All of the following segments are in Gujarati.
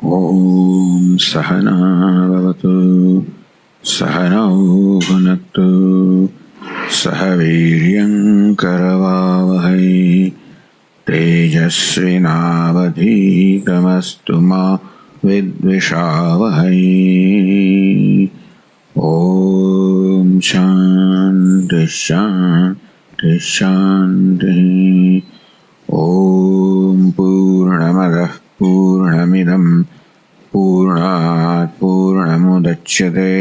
ॐ सहना भवतु सहनौ भुनक्तु सह वीर्यं करवावहै तेजस्विनावधीतमस्तु मा विद्विषावहै। ॐ शान्ति शान्ति शान्तिः। ॐ पूर्णमदः पूर्णमिदं पूर्णात् पूर्णमुदच्यते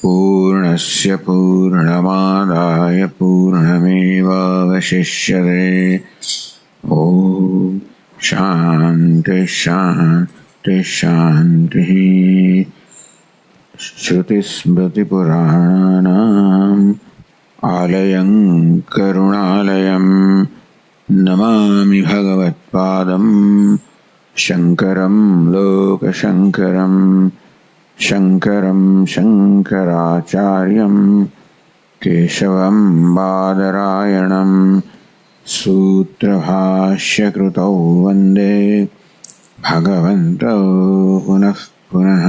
पूर्णस्य पूर्णमादाय पूर्णमेवावशिष्यते। ॐ शान्ति शान्ति शान्तिः। श्रुतिस्मृतिपुराणानाम् आलयं करुणालयं नमामि भगवत्पादं शङ्करं लोकशङ्करं शङ्करं शङ्कराचार्यं केशवं बादरायणं सूत्रभाष्यकृतौ वन्दे भगवन्तौ पुनः पुनः।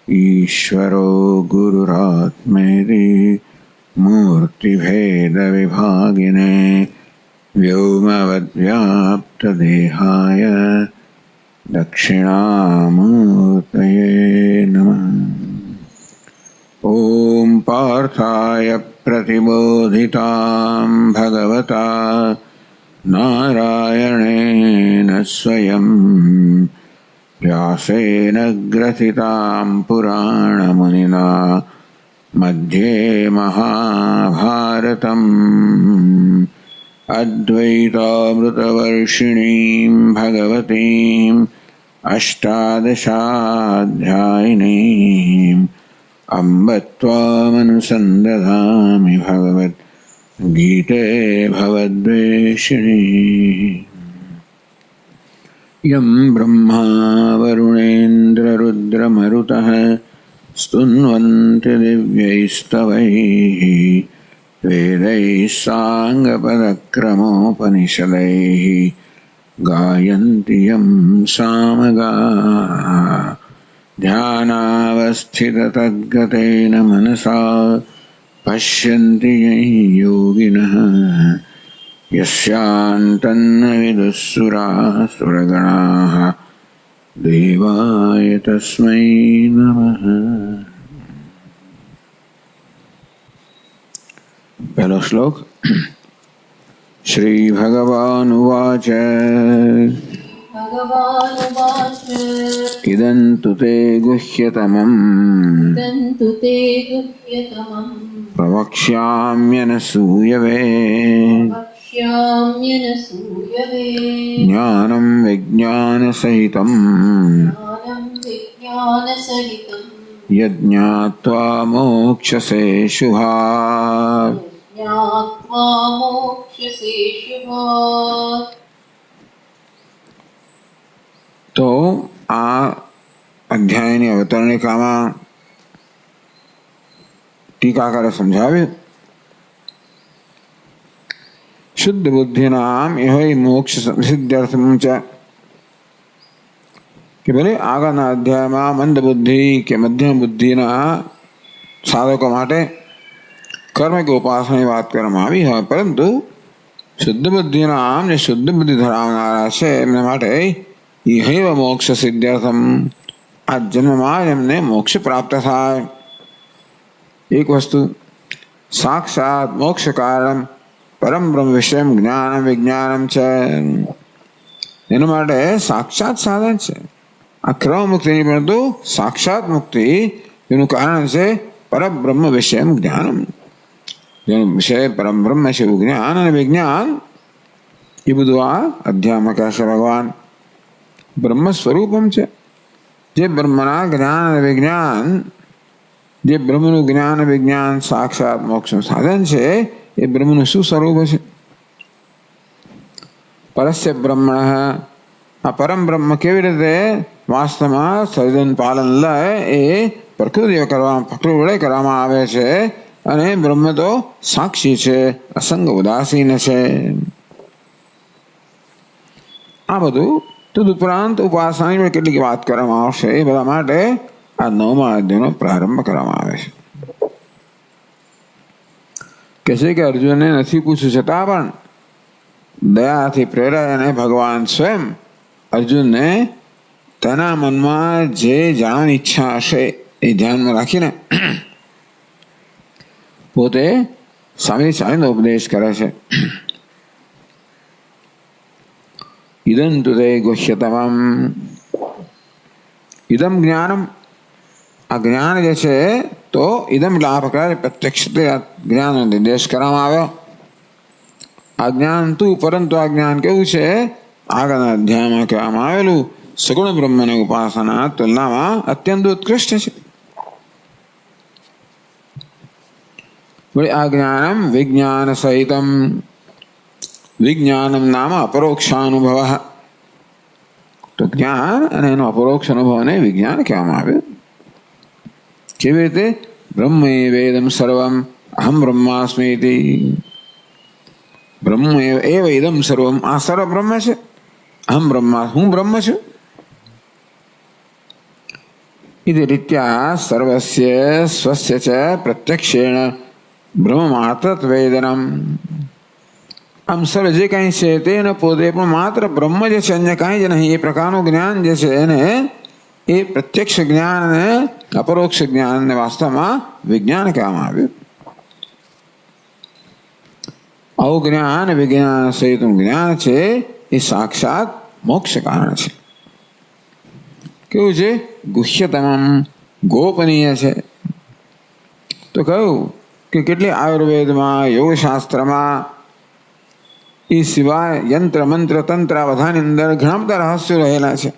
ईश्वरो गुरुरात्मेति मूर्तिभेदविभागिने व्योमवद्व्याप्तदेहाय दक्षिणामूर्तये नमः। ॐ पार्थाय प्रतिबोधितां भगवता नारायणेन स्वयं व्यासेन ग्रथितां पुराणमुनिना मध्ये महाभारतम् अद्वैतामृतवर्षिणीं भगवतीम् अष्टादशाध्यायिनीम् अम्ब त्वामनुसन्दधामि भगवद्गीते भवद्वेषिणी। यं ब्रह्मा वरुणेन्द्ररुद्रमरुतः स्तुन्वन्ति दिव्यैस्तवैः वेदैः साङ्गपदक्रमोपनिषदैः गायन्ति यं सामगाः। ध्यानावस्थिततद्गतेन मनसा पश्यन्ति यं योगिनः यस्यान्तन्न विदुःसुरासुरगणाः देवाय तस्मै नमः। पहला श्लोक। श्री भगवानुवाच इदन्तु ते गुह्यतमम् प्रवक्ष्याम्यनसूयवे ज्ञानं विज्ञानसहितं यज्ञात्वा मोक्षसे शुभात्। तो आ अध्यायની અવતરણિકામાં ટીકાકારે સમજાવ્યું શુદ્ધ બુદ્ધિનામ એહો મોક્ષ સિદ્ધર્થમ ચ કે ભલે આગળના અધ્યાયમાં મંદ બુદ્ધિ કે મધ્યમ બુદ્ધિના સાધકો માટે કર્મ કે ઉપાસનાની વાત કરવામાં આવી હોય, પરંતુ શુદ્ધ બુદ્ધિનામ જે શુદ્ધ બુદ્ધિ ધરાવનારા છે એમના માટે इहैव मोक्ष सिद्ध्यर्थम आ जन्म में एमने मोक्ष प्राप्त थाय। एक वस्तु साक्षात मोक्ष कारण परम ब्रह्म विषय ज्ञान विज्ञानम छे एना माटे साक्षात साधन छे। आ क्रम मुक्ति नहीं परंतु साक्षात मुक्ति एनु कारण छे परम ब्रह्म विषय ज्ञानम। जेनु विषय परम ब्रह्म छे ज्ञान अने विज्ञान ए बधुं आ अध्यायमां कहेशे भगवान। ब्रह्म स्वरूपम छे जे ब्रह्मना ज्ञान विज्ञान जे ब्रह्मनु ज्ञान विज्ञान साक्षात मोक्ष साधन छे ए ब्रह्मनु शुं स्वरूप छे। परस्य ब्रह्मणः आ परम ब्रह्म केवी रीते वास्तवमां सर्जन पालन लय ए प्रकृति કરવામાં આવે છે અને બ્રહ્મ તો સાક્ષી છે, અસંગ ઉદાસીન છે। આ બધું તદુપરાંત ઉપાસનાની પણ કેટલીક વાત કરવામાં આવશે. એ બધા માટે આ 9મા અધ્યાયનો પ્રારંભ કરવામાં આવે છે. કહે છે કે અર્જુનને નથી પૂછ્યું છતાં પણ દયાથી પ્રેરાઈને ભગવાન સ્વયં અર્જુનને તેના મનમાં જે જાણવાની ઈચ્છા હશે એ ધ્યાનમાં રાખીને પોતે સામેનો ઉપદેશ કરે છે. ઇદં તુ તે ગુહ્યતમમ, ઇદમ જ્ઞાનમ, આ જ્ઞાન જે છે તો ઇદમ એટલે આ પ્રકારે પ્રત્યક્ષ જ્ઞાનનો નિર્દેશ કરવામાં આવ્યો. આ જ્ઞાન તું, પરંતુ આ જ્ઞાન કેવું છે? આગળના અધ્યાયમાં કહેવામાં આવેલું સગુણ બ્રહ્મની ઉપાસના તુલનામાં અત્યંત ઉત્કૃષ્ટ છે. આ જ્ઞાનમ વિજ્ઞાન સહિતમ, વિજ્ઞાનમ નામ અપરોક્ષાનુભવ, તો જ્ઞાન અને એનો અપરોક્ષ અનુભવને વિજ્ઞાન કહેવામાં આવ્યું. કેવી રીતે? બ્રહ્મે વેદમ સર્વમ અહમ બ્રહ્માસ્મિ ઇતિ, બ્રહ્મ એવ ઇદમ સર્વમ, આ સર્વ બ્રહ્મ છે, અહમ બ્રહ્મા, હું બ્રહ્મ છું. ઇતિ રીત્યા સર્વસ્ય સ્વસ્ય ચ પ્રત્યક્ષેણ બ્રહ્મ માત્રત્વેદનમ, આમ સર્વ જે કાંઈ છે તેને પોતે પણ માત્ર બ્રહ્મ જે છે, અન્ય કાંઈ જ નહીં. એ પ્રકારનું જ્ઞાન જે છે એને એ પ્રત્યક્ષ જ્ઞાન અને અપરોક્ષ જ્ઞાનને વાસ્તવમાં વિજ્ઞાન કહેવામાં આવ્યું. આવું જ્ઞાન વિજ્ઞાન સહિતનું જ્ઞાન છે એ સાક્ષાત મોક્ષ કારણ છે. કેવું છે? ગુહ્યતમમ, ગોપનીય છે. તો કહ્યું કે કેટલી આયુર્વેદમાં, યોગશાસ્ત્રમાં, એ સિવાય યંત્ર મંત્ર તંત્ર બધાની અંદર ઘણા બધા રહસ્યો રહેલા છે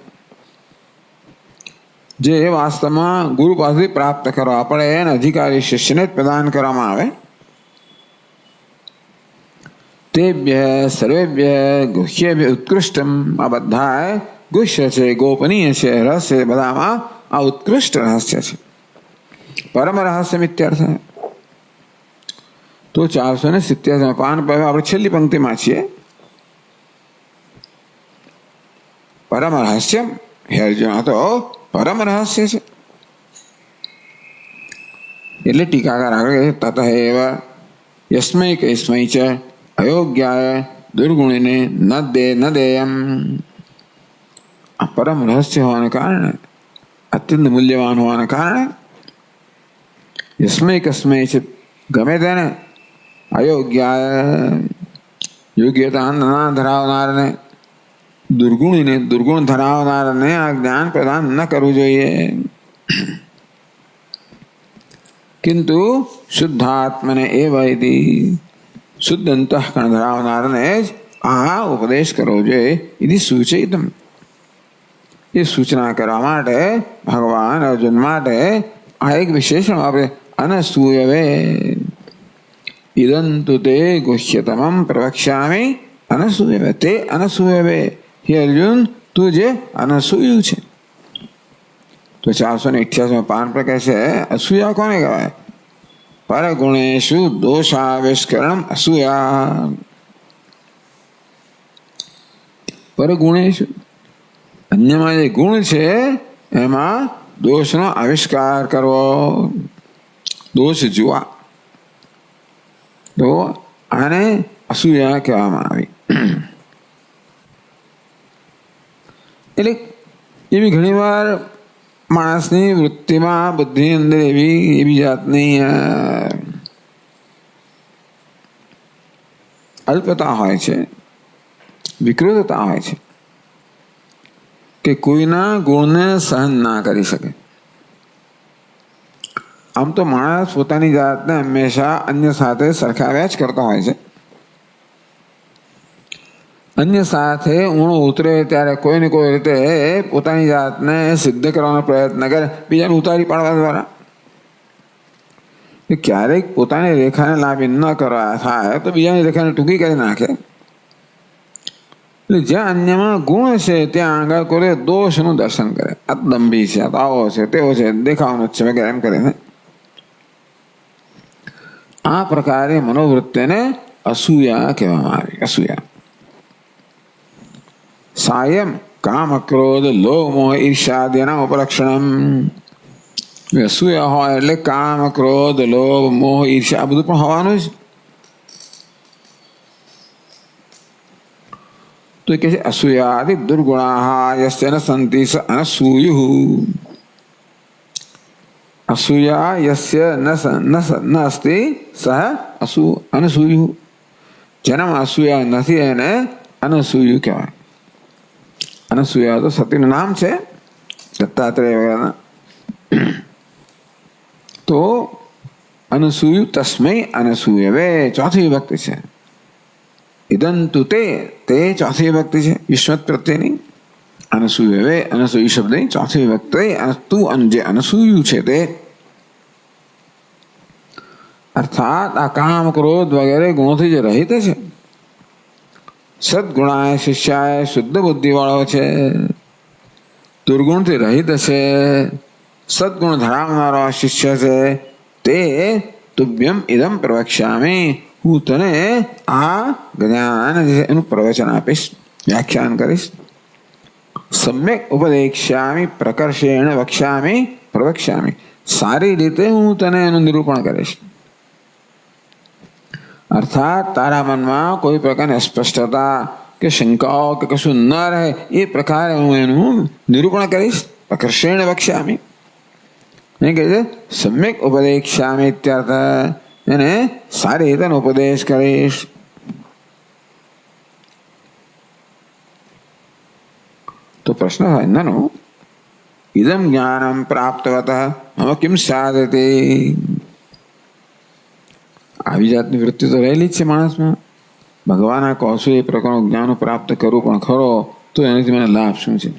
જે વાસ્તવમાં ગુરુ પાસેથી પ્રાપ્ત કરવા પડે અને અધિકારી શિષ્યને જ પ્રદાન કરવામાં આવે. તેભ્ય સર્વેભ્ય ગુહ્યેભ્ય ઉત્કૃષ્ટમ, આ બધા ગુહ્ય છે, ગોપનીય છે, રહસ્ય, બધામાં આ ઉત્કૃષ્ટ રહસ્ય છે. પરમ રહસ્ય મિત્યાર્થ. તો 487 પાન પર આપણે છેલ્લી પંક્તિમાં છીએ. પરમ રહસ્ય હે અર્જુન, આ તો પરમ રહસ્ય છે. એટલે ટીકાકાર આગળ તત એવ યસ્મૈ કૈસ્મૈ ચ અયોગ્યાય દુર્ગુણીને ન દેયમ, આ પરમ રહસ્ય હોવાને કારણે, અત્યંત મૂલ્યવાન હોવાને કારણે યસ્મૈ કસ્મૈ છે, ગમે તેને, અયોગ્ય યોગ્યતા ના ધરાવનારને, દુર્ગુણીને, દુર્ગુણ ધરાવનારને આ જ્ઞાન પ્રદાન ન કરવું જોઈએ. કિંતુ શુદ્ધાત્મને એવ ઇતિ, શુદ્ધ અંતઃકરણ ધરાવનારને જ આ ઉપદેશ કરવો જોઈએ. એની સૂચિતમ, એ સૂચના કરવા માટે ભગવાન અર્જુન માટે આ એક વિશેષણ આપણે અનસૂયવે, ઇદં તુ તે ગુહ્યતમમ પ્રવક્ષ્યામિ અનસૂયવે, તે અનસૂયવે, હે અર્જુન તું જે અનસૂયું છે. તો 488 પાન પર કહે છે અસૂયા કોને કહેવાય? પરગુણેશુ દોષાવિષ્કરણ અસૂયા, પરગુણેશુ, અન્યમાં જે ગુણ છે એમાં દોષનો આવિષ્કાર કરવો, દોષ જોવા, તો આને અસૂયા કહેવામાં આવી. એટલે એવી ઘણી વાર માણસની વૃત્તિમાં, બુદ્ધિની અંદર એવી જાતની અલ્પતા હોય છે, વિકૃતતા હોય છે કે કોઈના ગુણને સહન ના કરી શકે. આમ તો માણસ પોતાની જાતને હંમેશા અન્ય સાથે સરખાવ્યા જ કરતો હોય છે. અન્ય સાથે ઊણું ઉતરે ત્યારે કોઈને કોઈ રીતે પોતાની જાતને સિદ્ધ કરવાનો પ્રયત્ન કરે બીજાને ઉતારી પાડવા દ્વારા. ક્યારેક પોતાની રેખાને લાંબી ન કરવા થાય તો બીજાની રેખાને ટૂંકી કરી નાખે. એટલે જ્યાં અન્યમાં ગુણ છે ત્યાં આગળ કોઈ દોષનું દર્શન કરે. આ દંભી છે, આ તો આવો છે, તેવો છે, દેખાવાનો છે વગેરે એમ કરીને આ પ્રકારે મનોવૃત્તિને અસૂયા કહેવામાં આવી. અસૂયા સાયમ કામ ક્રોધ લોભ મોહ ઈર્ષાદિના ઉપલક્ષણમ. અસૂયા હોય એટલે કામ ક્રોધ લોભ મોહ ઈર્ષા આ બધું પણ હોવાનું જ. તો કે છે અસૂયાદિ દુર્ગુણા યસ્ય ન સંતિ સ અનસૂયુ. અસૂયા યસ્ય ન અસ્તિ સહ અનસૂયુ. જેનામાં અસૂયા નથી એને અનસૂયુ કહેવાય. અનસૂયા તો સતીનું નામ છે દત્તાત્રેય વગેરેના. તો અનસૂયુ તસ્મૈ અનસૂયવે ચોથી વિભક્તિ છે. ઇદંતુ તે ચોથી વિભક્તિ છે યુષ્મત પ્રત્યેની. અનસૂયવે અનસૂયુ શબ્દની ચોથી વિભક્તિ. તું જે અનસૂયુ છે તે અર્થાત આ કામ ક્રોધ વગેરે ગુણોથી જે રહિત છે. સદગુણાય શિષ્યાય શુદ્ધ બુદ્ધિ વાળો છે. દુર્ગુણથી રહિત છે. સદગુણ ધરાવનારો શિષ્ય છે. તે તુભ્યમ ઇદમ પ્રવક્ષ્યામિ. હું તને આ જ્ઞાન એનું પ્રવચન આપીશ, વ્યાખ્યાન કરીશ. સમ્યક ઉપદેક્ષ્યામિ પ્રકર્ષેણ વક્ષ્યામિ પ્રવક્ષ્યામિ. સારી રીતે હું તને એનું નિરૂપણ કરીશ. અર્થાત તારા મનમાં કોઈ પ્રકારની અસ્પષ્ટતા કે શંકાઓ કે કશું ન રહે એ પ્રકારે હું એનું નિરૂપણ કરીશ. પ્રકર્ષેણ વક્ષ્યામિ એ કહે છે સમ્યક ઉપદેક્ષ્યામિ ઇત્યર્થ. એને સારી રીતે ઉપદેશ કરીશ. તો પ્રશ્ન થાય નનો ઇદમ જ્ઞાનમ પ્રાપ્તવત મમ કિમ સાધતે. આવી જાતની વૃત્તિ તો રહેલી જ છે માણસમાં. ભગવાન કહો છો એ પ્રકારનું જ્ઞાન પ્રાપ્ત કરવું પણ ખરો તો એનાથી મને લાભ શું છે?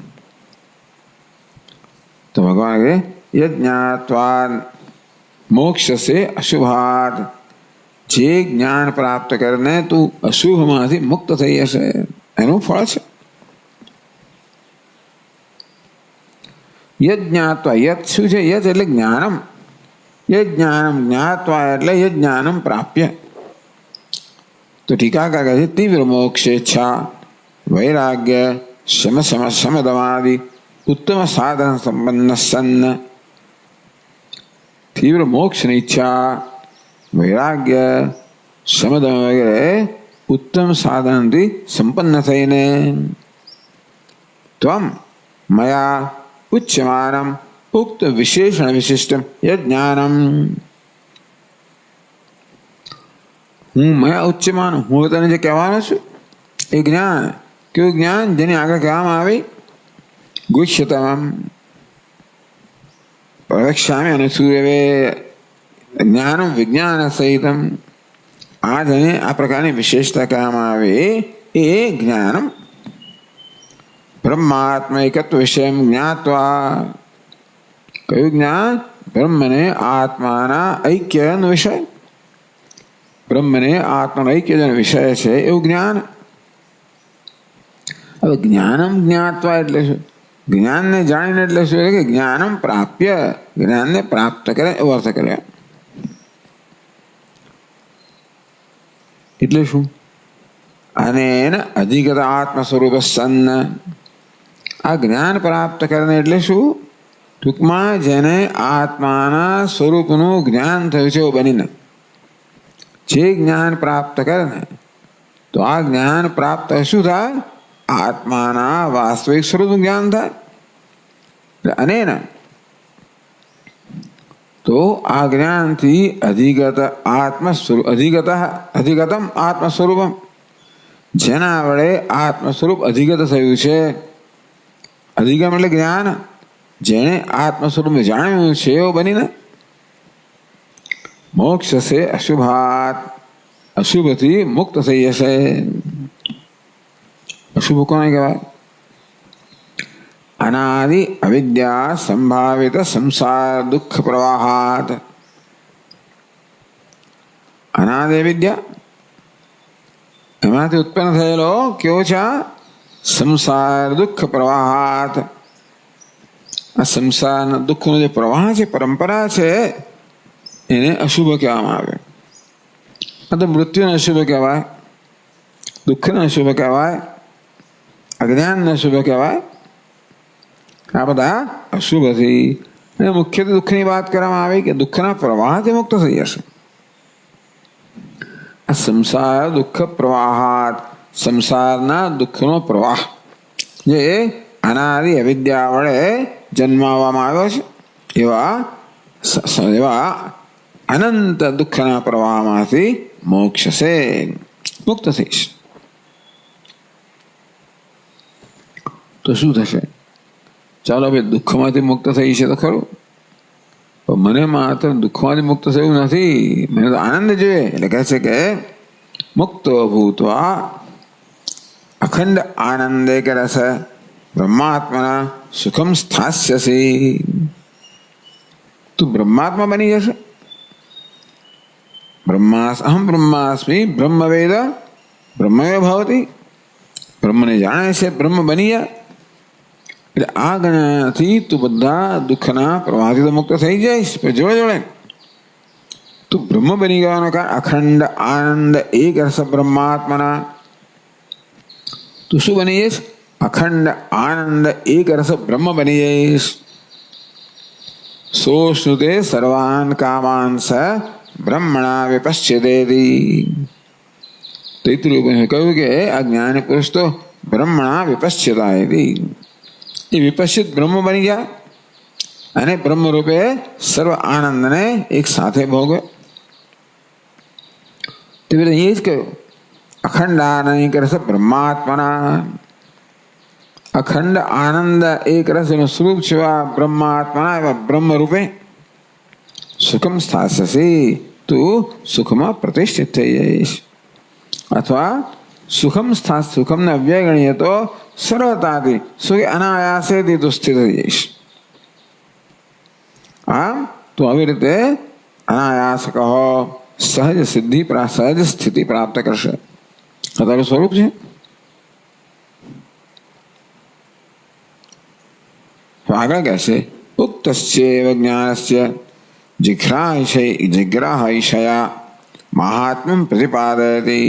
તો ભગવાન કહે યજ્ઞાત્વા મોક્ષસે અશુભાત. જે જ્ઞાન પ્રાપ્ત કરીને તું અશુભમાંથી મુક્ત થઈ જશે એનું ફળ છે. યજ્ઞાત્વા યત શું છે? યત એટલે જ્ઞાનમ. યજ્ઞાનમ જ્ઞાત્વા એટલે યજ્ઞાનમ પ્રાપ્ય. તો ટીકાકાર કહે છે તીવ્ર મોક્ષેચ્છા વૈરાગ્ય સમદમાદિ ઉત્તમ સાધન સંપન્ન સન્ન. તીવ્ર મોક્ષની ઈચ્છા વૈરાગ્ય સમદમ વગેરે ઉત્તમ સાધનથી સંપન્ન થઈને ત્વમ મયા ઉચ્યમાનમ ઉક્ત વિશેષણ વિશિષ્ટમ યજ્ઞાનમ. હું મયા ઉચ્યમાન હું તને જે કહેવાનો છું એ જ્ઞાન કેવું જ્ઞાન જેની આગળ કહેવામાં આવી ગુહ્યતમમ પ્રવક્ષ્યામિ અનસૂયવે જ્ઞાનમ વિજ્ઞાન સહિતમ. આ જેને આ પ્રકારની વિશેષતા કહેવામાં આવે એ જ્ઞાનમ બ્રહ્માત્મૈકત્વ વિષય જ્ઞાત્વા. કયું જ્ઞાન? બ્રહ્મને આત્માના ઐક્યનો વિષય. બ્રહ્મને આત્માનો ઐક્ય જેનો વિષય છે એવું જ્ઞાન. હવે જ્ઞાનમ જ્ઞાત્વા એટલે શું? જ્ઞાનને જાણીને એટલે શું? કે જ્ઞાનમ પ્રાપ્ય જ્ઞાનને પ્રાપ્ત કરે એવો અર્થ કર્યો. એટલે શું? અને અધિગત આત્મ સ્વરૂપ સન્ન. આ જ્ઞાન પ્રાપ્ત કરીને એટલે શું? ટૂંકમાં જેને આત્માના સ્વરૂપનું જ્ઞાન થયું છે એવું બનીને જે જ્ઞાન પ્રાપ્ત કરે ને તો આ જ્ઞાન પ્રાપ્ત શું થાય? આત્માના વાસ્તવિક સ્વરૂપનું જ્ઞાન થાય. અને તો આ જ્ઞાનથી અધિગતમ આત્મ સ્વરૂપમ જેના વડે આત્મ સ્વરૂપ અધિગત થયું છે. અધિગમ એટલે જ્ઞાન. જેને આત્મ સ્વરૂપ જાણ્યું છે એવો બનીને મોક્ષ છે અશુભાત અશુભથી મુક્ત થઈ જશે. અશુભ કોને કહેવાય? અનાદિ અવિદ્યા સંભાવિત સંસાર દુઃખ પ્રવાહાત. અનાદિ અવિદ્યા એમાંથી ઉત્પન્ન થયેલો કેવો છે? સંસાર દુઃખ પ્રવાહાત. આ સંસારના દુઃખનો જે પ્રવાહ છે પરંપરા છે એને અશુભ કહેવામાં આવે. આ તો મૃત્યુને અશુભ કહેવાય, દુઃખને અશુભ કહેવાય, અજ્ઞાનને અશુભ કહેવાય. આ બધા અશુભથી. અને મુખ્યત્વે દુઃખની વાત કરવામાં આવી કે દુઃખના પ્રવાહથી મુક્ત થઈ જશે. આ સંસાર દુઃખ પ્રવાહાત, સંસારના દુઃખનો પ્રવાહ જે અનાદિ અવિદ્યા વડે જન્માવવામાં આવ્યો છે એવા અનંત દુઃખના પ્રવાહમાંથી મોક્ષશે, મુક્ત થઈશ. તો શું થશે? ચાલો ભાઈ દુઃખમાંથી મુક્ત થઈ છે તો ખરું, પણ મને માત્ર દુઃખમાંથી મુક્ત થયું નથી, મને તો આનંદ જોઈએ. એટલે કહે છે કે મુક્તો ભૂત્વા અખંડ આનંદે કે રસ બ્રહ્માત્મના સુખમ સ્થાસ્યસી. તું બ્રહ્માત્મા બની જશે. અહમ બ્રહ્માસ્મિ બ્રહ્મવેદ બ્રહ્મયો ભવતી. બ્રહ્મને જાણે છે, બ્રહ્મ બની જાય. એટલે આ જ્ઞાનથી તું બધા દુઃખના પ્રવાહથી તો મુક્ત થઈ જઈશ, પણ જોડે જોડે તું બ્રહ્મ બની ગયાનો કારણ અખંડ આનંદ એક રસ બ્રહ્માત્મના. તું શું બની જઈશ? અખંડ આનંદ એક રસ બ્રહ્મ બની જઈશ. સોશ્રુતે સર્વાન કામાન સ બ્રહ્મણા વિપશ્યતેતિ. તૈત્રીય કહ્યું કે આ જ્ઞાની પુરુષ તો બ્રહ્મણા વિપશ્યતાયતિ, એ વિપશ્યિત બ્રહ્મ બની જાય અને બ્રહ્મ રૂપે સર્વ આનંદને એક સાથે ભોગવે. તે બધા એ જ કહ્યું અખંડ આનંદ એક રસ બ્રહ્માત્મના. અખંડ આનંદ એક રસ એનું સ્વરૂપ છે બ્રહ્માત્મના, એવા બ્રહ્મ રૂપે સુખમ સ્થાસ્યસી. તું સુખમાં પ્રતિષ્ઠિત થઈ જઈશ. અથવા સુખમ સ્થાસ, સુખમને અવ્યય ગણીએ તો સરળતાથી સુખ અનાયાસેથી તું સ્થિર થઈ જઈશ. આમ તું આવી રીતે અનાયાસ કહો સહજ સિદ્ધિ, સહજ સ્થિતિ પ્રાપ્ત કરશે. આ તારું સ્વરૂપ છે. આગળ કહેશે ઉક્તસ્યૈવ જ્ઞાનસ્ય જિઘ્રાહૈષયા મહાત્મ્યમ પ્રતિપાદયતિ.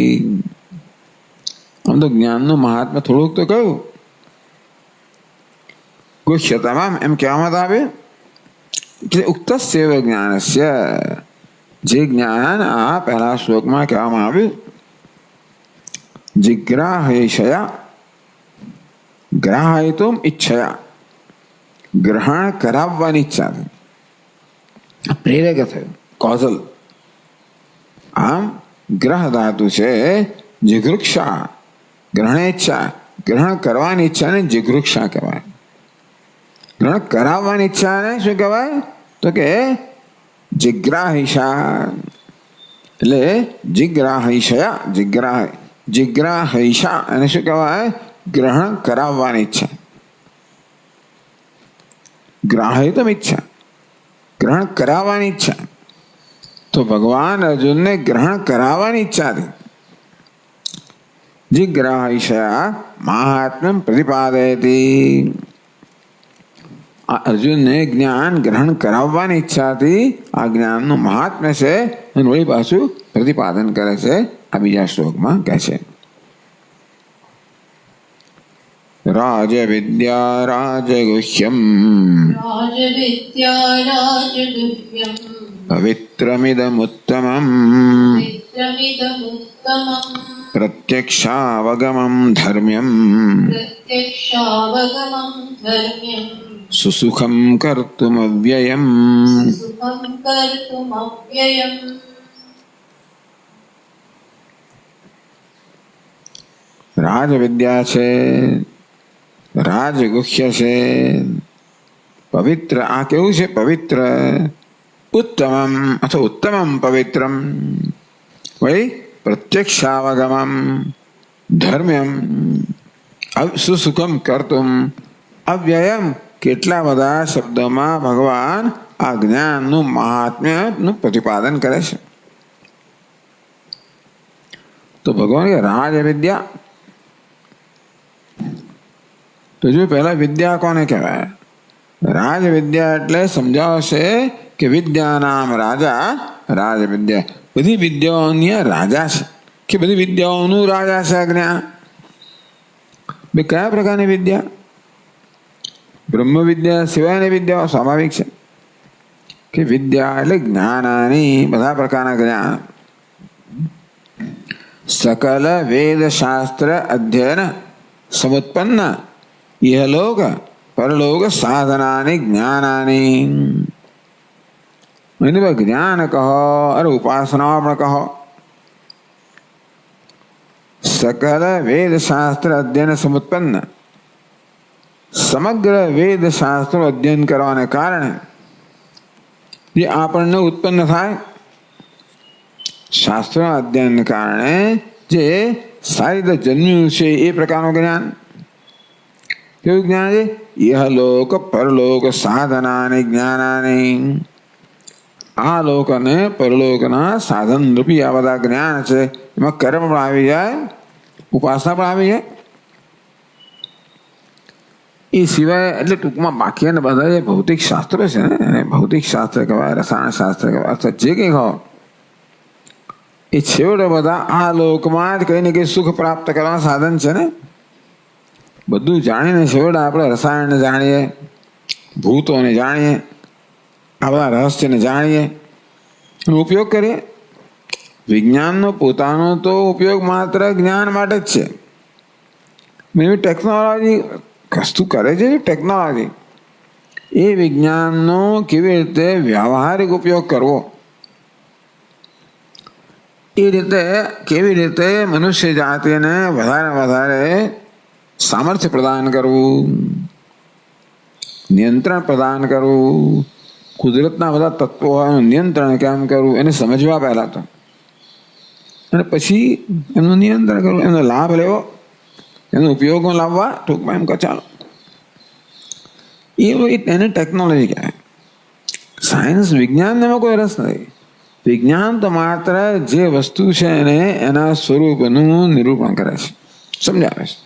આમ તો જ્ઞાનનું મહાત્મ્ય થોડુંક તો કહ્યું, ગુહ્ય તમામ એમ કહેવામાં આવે કે ઉક્તસ્યૈવ જ્ઞાનસ્ય, જે જ્ઞાન આ પહેલા શ્લોકમાં કહેવામાં આવ્યું જિગ્રાહૈષયા, ગ્રાહયતુમ ઈચ્છયા, ગ્રહણ કરાવવાની ઈચ્છા, પ્રેરક થયું, કોઝલ. આમ ગ્રહ ધાતુ છે જિઘૃક્ષા, ગ્રહણેચ્છા, ગ્રહણ કરવાની ઈચ્છાને જિઘૃક્ષા કહેવાય. ગ્રહણ કરાવવાની ઈચ્છાને શું કહેવાય? તો કે જિગ્રાહિષા. એટલે જિગ્રાહિષયા, જિગ્રાહિષા અને શું કહેવાય? ગ્રહણ કરાવવાની ઈચ્છા. ગ્રાહિતમ ઈચ્છા, ગ્રહણ કરાવવાની ઈચ્છા. તો ભગવાન અર્જુનને ગ્રહણ કરાવવાની ઈચ્છા હતી. જિગ્રાહિષયા મહાત્મ્યમ પ્રતિપાદયતિ. આ અર્જુનને જ્ઞાન ગ્રહણ કરાવવાની ઈચ્છાથી આ જ્ઞાનનું મહાત્મ્ય છે અને વળી પાછું પ્રતિપાદન કરે છે. આ બીજા શ્લોકમાં કહે છે રાજ વિદ્યા રાજગુહ્યમ પવિત્રમિદમુત્તમમ પ્રત્યક્ષાવગમં ધર્મ્યમ સુસુખમ કર્તુમવ્યયમ. રાજવિદ્યા છે, રાજગુહ્ય છે, પવિત્ર. આ કેવું છે? પવિત્ર, ઉત્તમમ અથવા ઉત્તમમ પવિત્રમ, વળી પ્રત્યક્ષાવગમમ ધર્મ્યમ, સુસુખમ કર્તુમ અવ્યયમ. કેટલા બધા શબ્દોમાં ભગવાન આ જ્ઞાનનું મહાત્મ્યનું પ્રતિપાદન કરે છે. તો ભગવાન કે રાજ વિદ્યા. તો જો પહેલા વિદ્યા કોને કહેવાય? રાજ વિદ્યા એટલે સમજાવશે કે વિદ્યા નામ રાજા, રાજ વિદ્યા બધી વિદ્યાઓની રાજા છે, કે બધી વિદ્યાઓનું રાજા છે જ્ઞાન. બે કયા પ્રકારની વિદ્યા? બ્રહ્મ વિદ્યા સિવાયની વિદ્યાઓ સ્વાભાવિક છે કે વિદ્યા એટલે જ્ઞાનાની બધા પ્રકારના જ્ઞાન. સકલ વેદ શાસ્ત્ર અધ્યયન સમુત્પન્ન ઇહલોક પરલોક સાધનાની જ્ઞાનાની. જ્ઞાન કહો અરે ઉપાસનાઓ પણ કહો. સકલ વેદ શાસ્ત્ર અધ્યયન સમુત્પન્ન, સમગ્ર વેદ શાસ્ત્રો અધ્યયન કરવાને કારણે જે આપણને ઉત્પન્ન થાય, શાસ્ત્રો અધ્યયનને કારણે જે સારી રીતે જન્મ્યું છે એ પ્રકારનું જ્ઞાન. કેવું જ્ઞાન છે? ઇહલોક પરલોક સાધનાની જ્ઞાનાની. આ લોક અને પરલોકના સાધન રૂપી આ બધા જ્ઞાન છે. એમાં કર્મ પણ આવી જાય, ઉપાસના પણ આવી જાય. એ સિવાય એટલે ટૂંકમાં બાકીના બધા જે ભૌતિક શાસ્ત્રો છે ને, એને ભૌતિક શાસ્ત્ર કહેવાય, રસાયણ શાસ્ત્ર કહેવાય, અથવા જે કંઈ કહો, એ છેવટે બધા આ લોકમાં જ કંઈ ને કંઈ સુખ પ્રાપ્ત કરવાના સાધન છે ને. બધું જાણીને છેવટે આપણે રસાયણને જાણીએ, ભૂતોને જાણીએ, આ બધા રહસ્યને જાણીએ, એનો ઉપયોગ કરીએ. વિજ્ઞાનનો પોતાનો તો ઉપયોગ માત્ર જ્ઞાન માટે જ છે. એવી ટેકનોલોજી વસ્તુ કરે છે, ટેકનોલોજી એ વિજ્ઞાનનો કેવી રીતે વ્યવહારિક ઉપયોગ કરવો, એ રીતે કેવી રીતે મનુષ્ય જાતિને વધારે સામર્થ્ય પ્રદાન કરવું, નિયંત્રણ પ્રદાન કરવું, કુદરતના બધા તત્વોનું નિયંત્રણ કેમ કરવું એને સમજવા પહેલાં તો, અને પછી એમનું નિયંત્રણ કરવું, એનો લાભ લેવો, એનો ઉપયોગમાં લાવવા. ટૂંકમાં એમ કહો ચાલો એને ટેકનોલોજી કહેવાય. સાયન્સ વિજ્ઞાનને એમાં કોઈ રસ નથી. વિજ્ઞાન તો માત્ર જે વસ્તુ છે એને એના સ્વરૂપનું નિરૂપણ કરે છે, સમજાવે છે.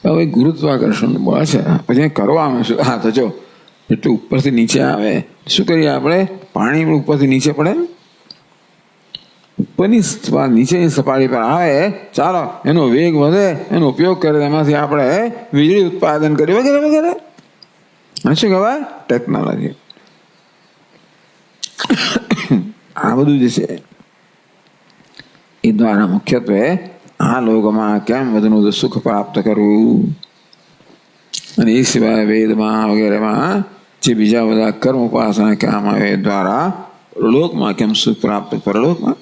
હવે ગુરુત્વાકર્ષણ બળ છે, પછી કરવાનું શું? હા તો જો એટલું ઉપરથી નીચે આવે શું કરીએ આપણે? પાણી ઉપરથી નીચે પડે, ઉપરની નીચેની સપાટી પર આવે, ચાલો એનો વેગ વધે, એનો ઉપયોગ કરે, એમાંથી આપણે વીજળી ઉત્પાદન કરીએ વગેરે વગેરે. શું કહેવાય? ટેકનોલોજી. આ બધું જે છે એ દ્વારા મુખ્યત્વે આ લોકોમાં કેમ વધુનું સુખ પ્રાપ્ત કરવું, અને એ સિવાય વેદમાં વગેરેમાં જે બીજા બધા કર્મ ઉપાસના કામ આવે એ દ્વારા લોકમાં કેમ સુખ પ્રાપ્ત, પરલોકમાં.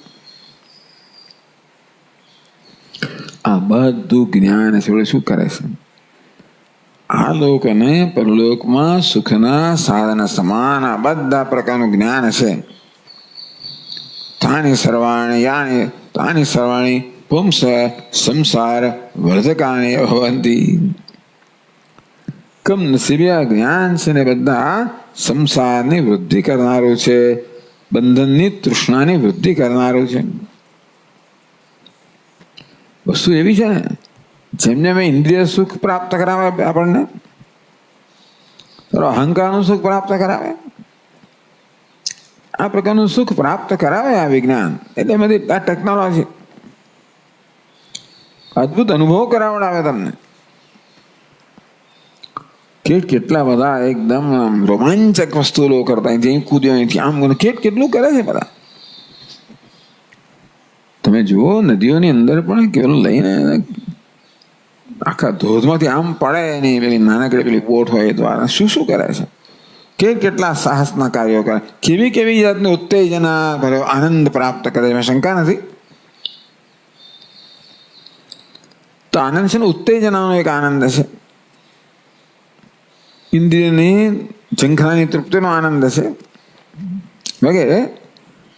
આ બધું જ્ઞાન શું કરે છે? આ લોક અને પરલોકમાં સુખના સાધન સમાન આ બધા પ્રકારનું જ્ઞાન છે. તાની સર્વાણી પુંસ સંસાર વર્ધકાની ભવંતી. કમનસીબી જ્ઞાન છે ને બધા સંસારની વૃદ્ધિ કરનારું છે, બંધનની તૃષ્ણાની વૃદ્ધિ કરનારું છે. વસ્તુ એવી છે ને, જેમ જેમ ઇન્દ્રિય સુખ પ્રાપ્ત કરાવે આપણને, અહંકારનું સુખ પ્રાપ્ત કરાવે, આ પ્રકારનું સુખ પ્રાપ્ત કરાવે આ વિજ્ઞાન. એટલે બધી આ ટેકનોલોજી અદભુત અનુભવ કરાવડાવે તમને. કેટલા બધા એકદમ રોમાંચક વસ્તુઓ કરતા, જે કૂદ્યો અહીંથી આમ કેટલું કરે છે બધા. તમે જુઓ નદીઓની અંદર પણ કેવલું લઈને આખા ધોધમાંથી આમ પડે નહીં, પેલી નાનકડી પેલી બોટ હોય એ દ્વારા શું શું કરે છે, કેટલા સાહસના કાર્યો કરે, કેવી જાતની ઉત્તેજના ભર્યો આનંદ પ્રાપ્ત કરે છે. શંકા નથી. તો આનંદ છે ને, ઉત્તેજનાનો એક આનંદ છે, ઇન્દ્રિયની ઝંખનાની તૃપ્તિનો આનંદ છે વગેરે.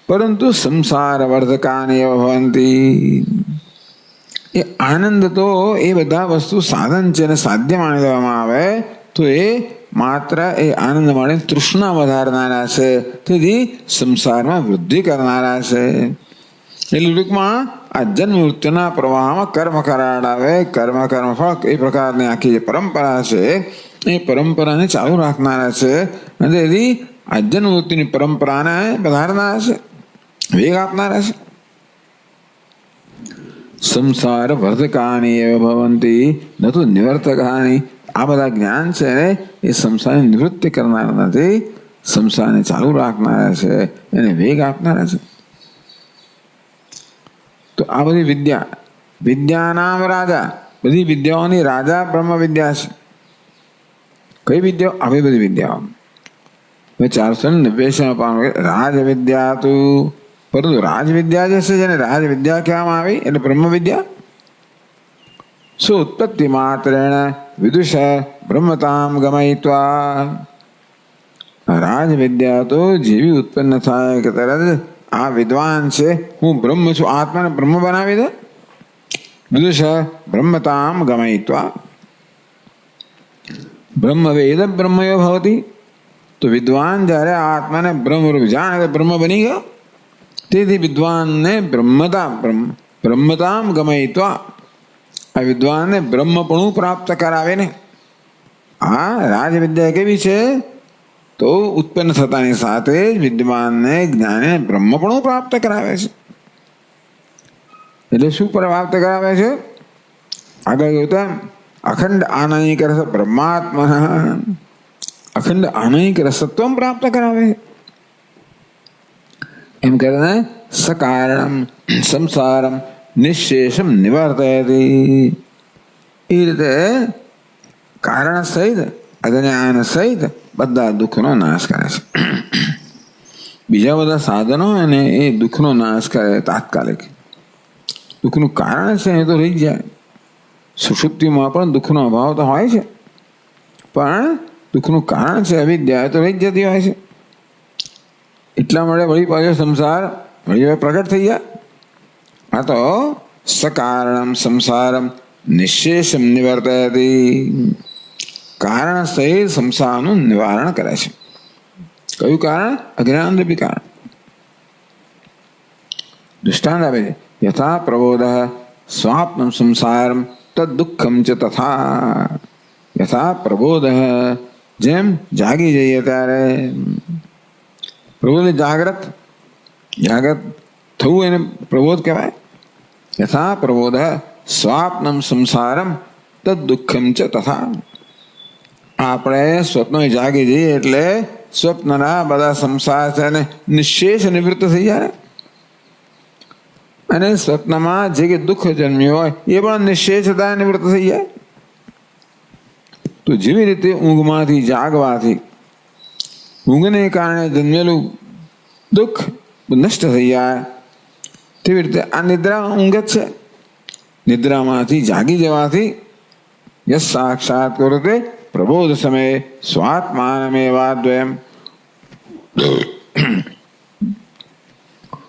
પરંતુ સંસાર વર્ધકાની ભવંતી, એ આનંદ તો એ બધા વસ્તુ સાધન છે અને સાધ્ય માની લેવામાં આવે તો એ માત્ર એ આનંદ માણી તૃષ્ણા વધારનારા છે, તેથી સંસારમાં વૃદ્ધિ કરનારા છે. એટલે ટૂંકમાં આ જન્મ મૃત્યુના પ્રવાહમાં કર્મ કરાડાવે, કર્મ ફળ એ પ્રકારની આખી જે પરંપરા છે એ પરંપરાને ચાલુ રાખનારા છે, અને તેથી આ જન્મ મૃત્યુની પરંપરાને વધારનારા છે, વેગ આપનારા છે. સંસાર વર્ધકાની એવ ભવંતી ન તો નિવર્તકાની. આ બધા જ્ઞાન છે એ સંસારની નિવૃત્તિ કરનારા નથી, સંસારને ચાલુ રાખનારા છે, એને વેગ આપનારા છે. તો આ બધી વિદ્યા, વિદ્યાનામ રાજા, બધી વિદ્યાઓની રાજા બ્રહ્મ વિદ્યા છે. કઈ વિદ્યાઓ? આવી બધી વિદ્યાઓ. 490 રાજ વિદ્યા તો, પરંતુ રાજ વિદ્યા જે છે જેને રાજ વિદ્યા કહેવામાં આવી એટલે બ્રહ્મ વિદ્યા, સુત્પત્તિ માત્રેણ વિદુષ બ્રહ્મતામ ગમયિત્વા. રાજ વિદ્યા તો જેવી ઉત્પન્ન થાય કે તરત આ વિદ્વાન છે, હું બ્રહ્મ છું, આત્માને બ્રહ્મ બનાવી દે. વિદુષ બ્રહ્મતામ ગમયિત્વા. બ્રહ્મ વેદ બ્રહ્મયો ભવતી. તો વિદ્વાન જ્યારે આત્માને બ્રહ્મરૂપ જાણે બ્રહ્મ બની ગયો. તેથી વિદ્વાનને બ્રહ્મતામ ગમયિત્વા, આ વિદ્વાનને બ્રહ્મપણું પ્રાપ્ત કરાવે ને. આ રાજવિદ્યા કેવી છે? તો ઉત્પન્ન થતાની સાથે જ વિદ્વાનને જ્ઞાને બ્રહ્મપણું પ્રાપ્ત કરાવે છે. એટલે શું પ્રાપ્ત કરાવે છે? આગળ કહ્યું અખંડ આનયિક રસ બ્રહ્માત્મા, અખંડ આનયિક રસત્વ પ્રાપ્ત કરાવે. એમ કરીને સકારણમ સંસારમ નિશેષમ નિવર્તયતી. એ રીતે કારણ સહિત અજ્ઞાન સહિત બધા દુઃખનો નાશ કરે છે. બીજા બધા સાધનો અને એ દુઃખનો નાશ કરે તાત્કાલિક. દુઃખનું કારણ છે એ તો રહી જાય. સુષુપ્તિમાં પણ દુઃખનો અભાવ તો હોય છે, પણ દુઃખનું કારણ છે અવિદ્યા તો રહી જ જતી હોય છે. એટલા માટે વળી પાછો સંસાર વળી પ્રગટ થઈ જાય. આ તો સકારણમ સંસારમ નિશેષમ નિવર્તયતી. કારણ સહિત સંસારનું નિવારણ કરે છે. કયું કારણ? અજ્ઞાન રૂપી કારણ. દૃષ્ટાંત આપે છે. યથા પ્રબોધ સ્વાપ્નમ સંસારમ તદ દુઃખમ ચ તથા. યથા પ્રબોધ, જેમ જાગી જઈએ ત્યારે. પ્રબોધ જાગ્રત, જાગ્રત થવું એને પ્રબોધ કહેવાય. યથા પ્રબોધ સ્વાપ્નમ સંસારમ તદ દુઃખમ ચ તથા. આપણે સ્વપ્ન જાગી જઈએ એટલે સ્વપ્નના બધા સંસાર છે ને નિશેષ નિવૃત્ત થઈ જાય. અને સ્વપ્નમાં જે કે દુઃખ જન્મ્યું હોય એ પણ નિશેષતા નિવૃત્ત થઈ જાય. તો જેવી રીતે ઊંઘમાંથી જાગવાથી ઊંઘને કારણે જન્મેલું દુઃખ નષ્ટ થઈ જાય, તેવી રીતે આ નિદ્રા ઊંઘ જ છે. નિદ્રામાંથી જાગી જવાથી યસ સાક્ષાત કરોતે પ્રબોધ સમયે સ્વાત્માનમેવાદ્વયમ.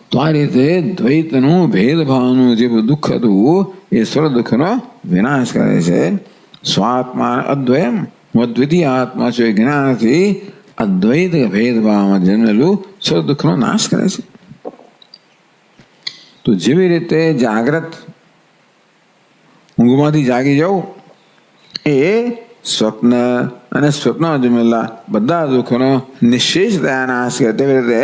તો આ રીતે દ્વૈતનું ભેદભાવનું જે દુઃખ હતું એ સ્વર દુઃખનો વિનાશ કરે છે. સ્વાત્મા અદ્વયમ, હું અદ્વિતીય આત્મા છું એ જ્ઞાનથી અદ્વૈત ભેદભાવમાં જન્મેલું સ્વર દુઃખનો નાશ કરે છે. તો જેવી રીતે જાગ્રત ઊંઘમાંથી જાગી જવું એ સ્વપ્ન અને સ્વપ્નમાં જન્મેલા બધા દુઃખોનો નિશેષતયા નાશ કરે, તેવી રીતે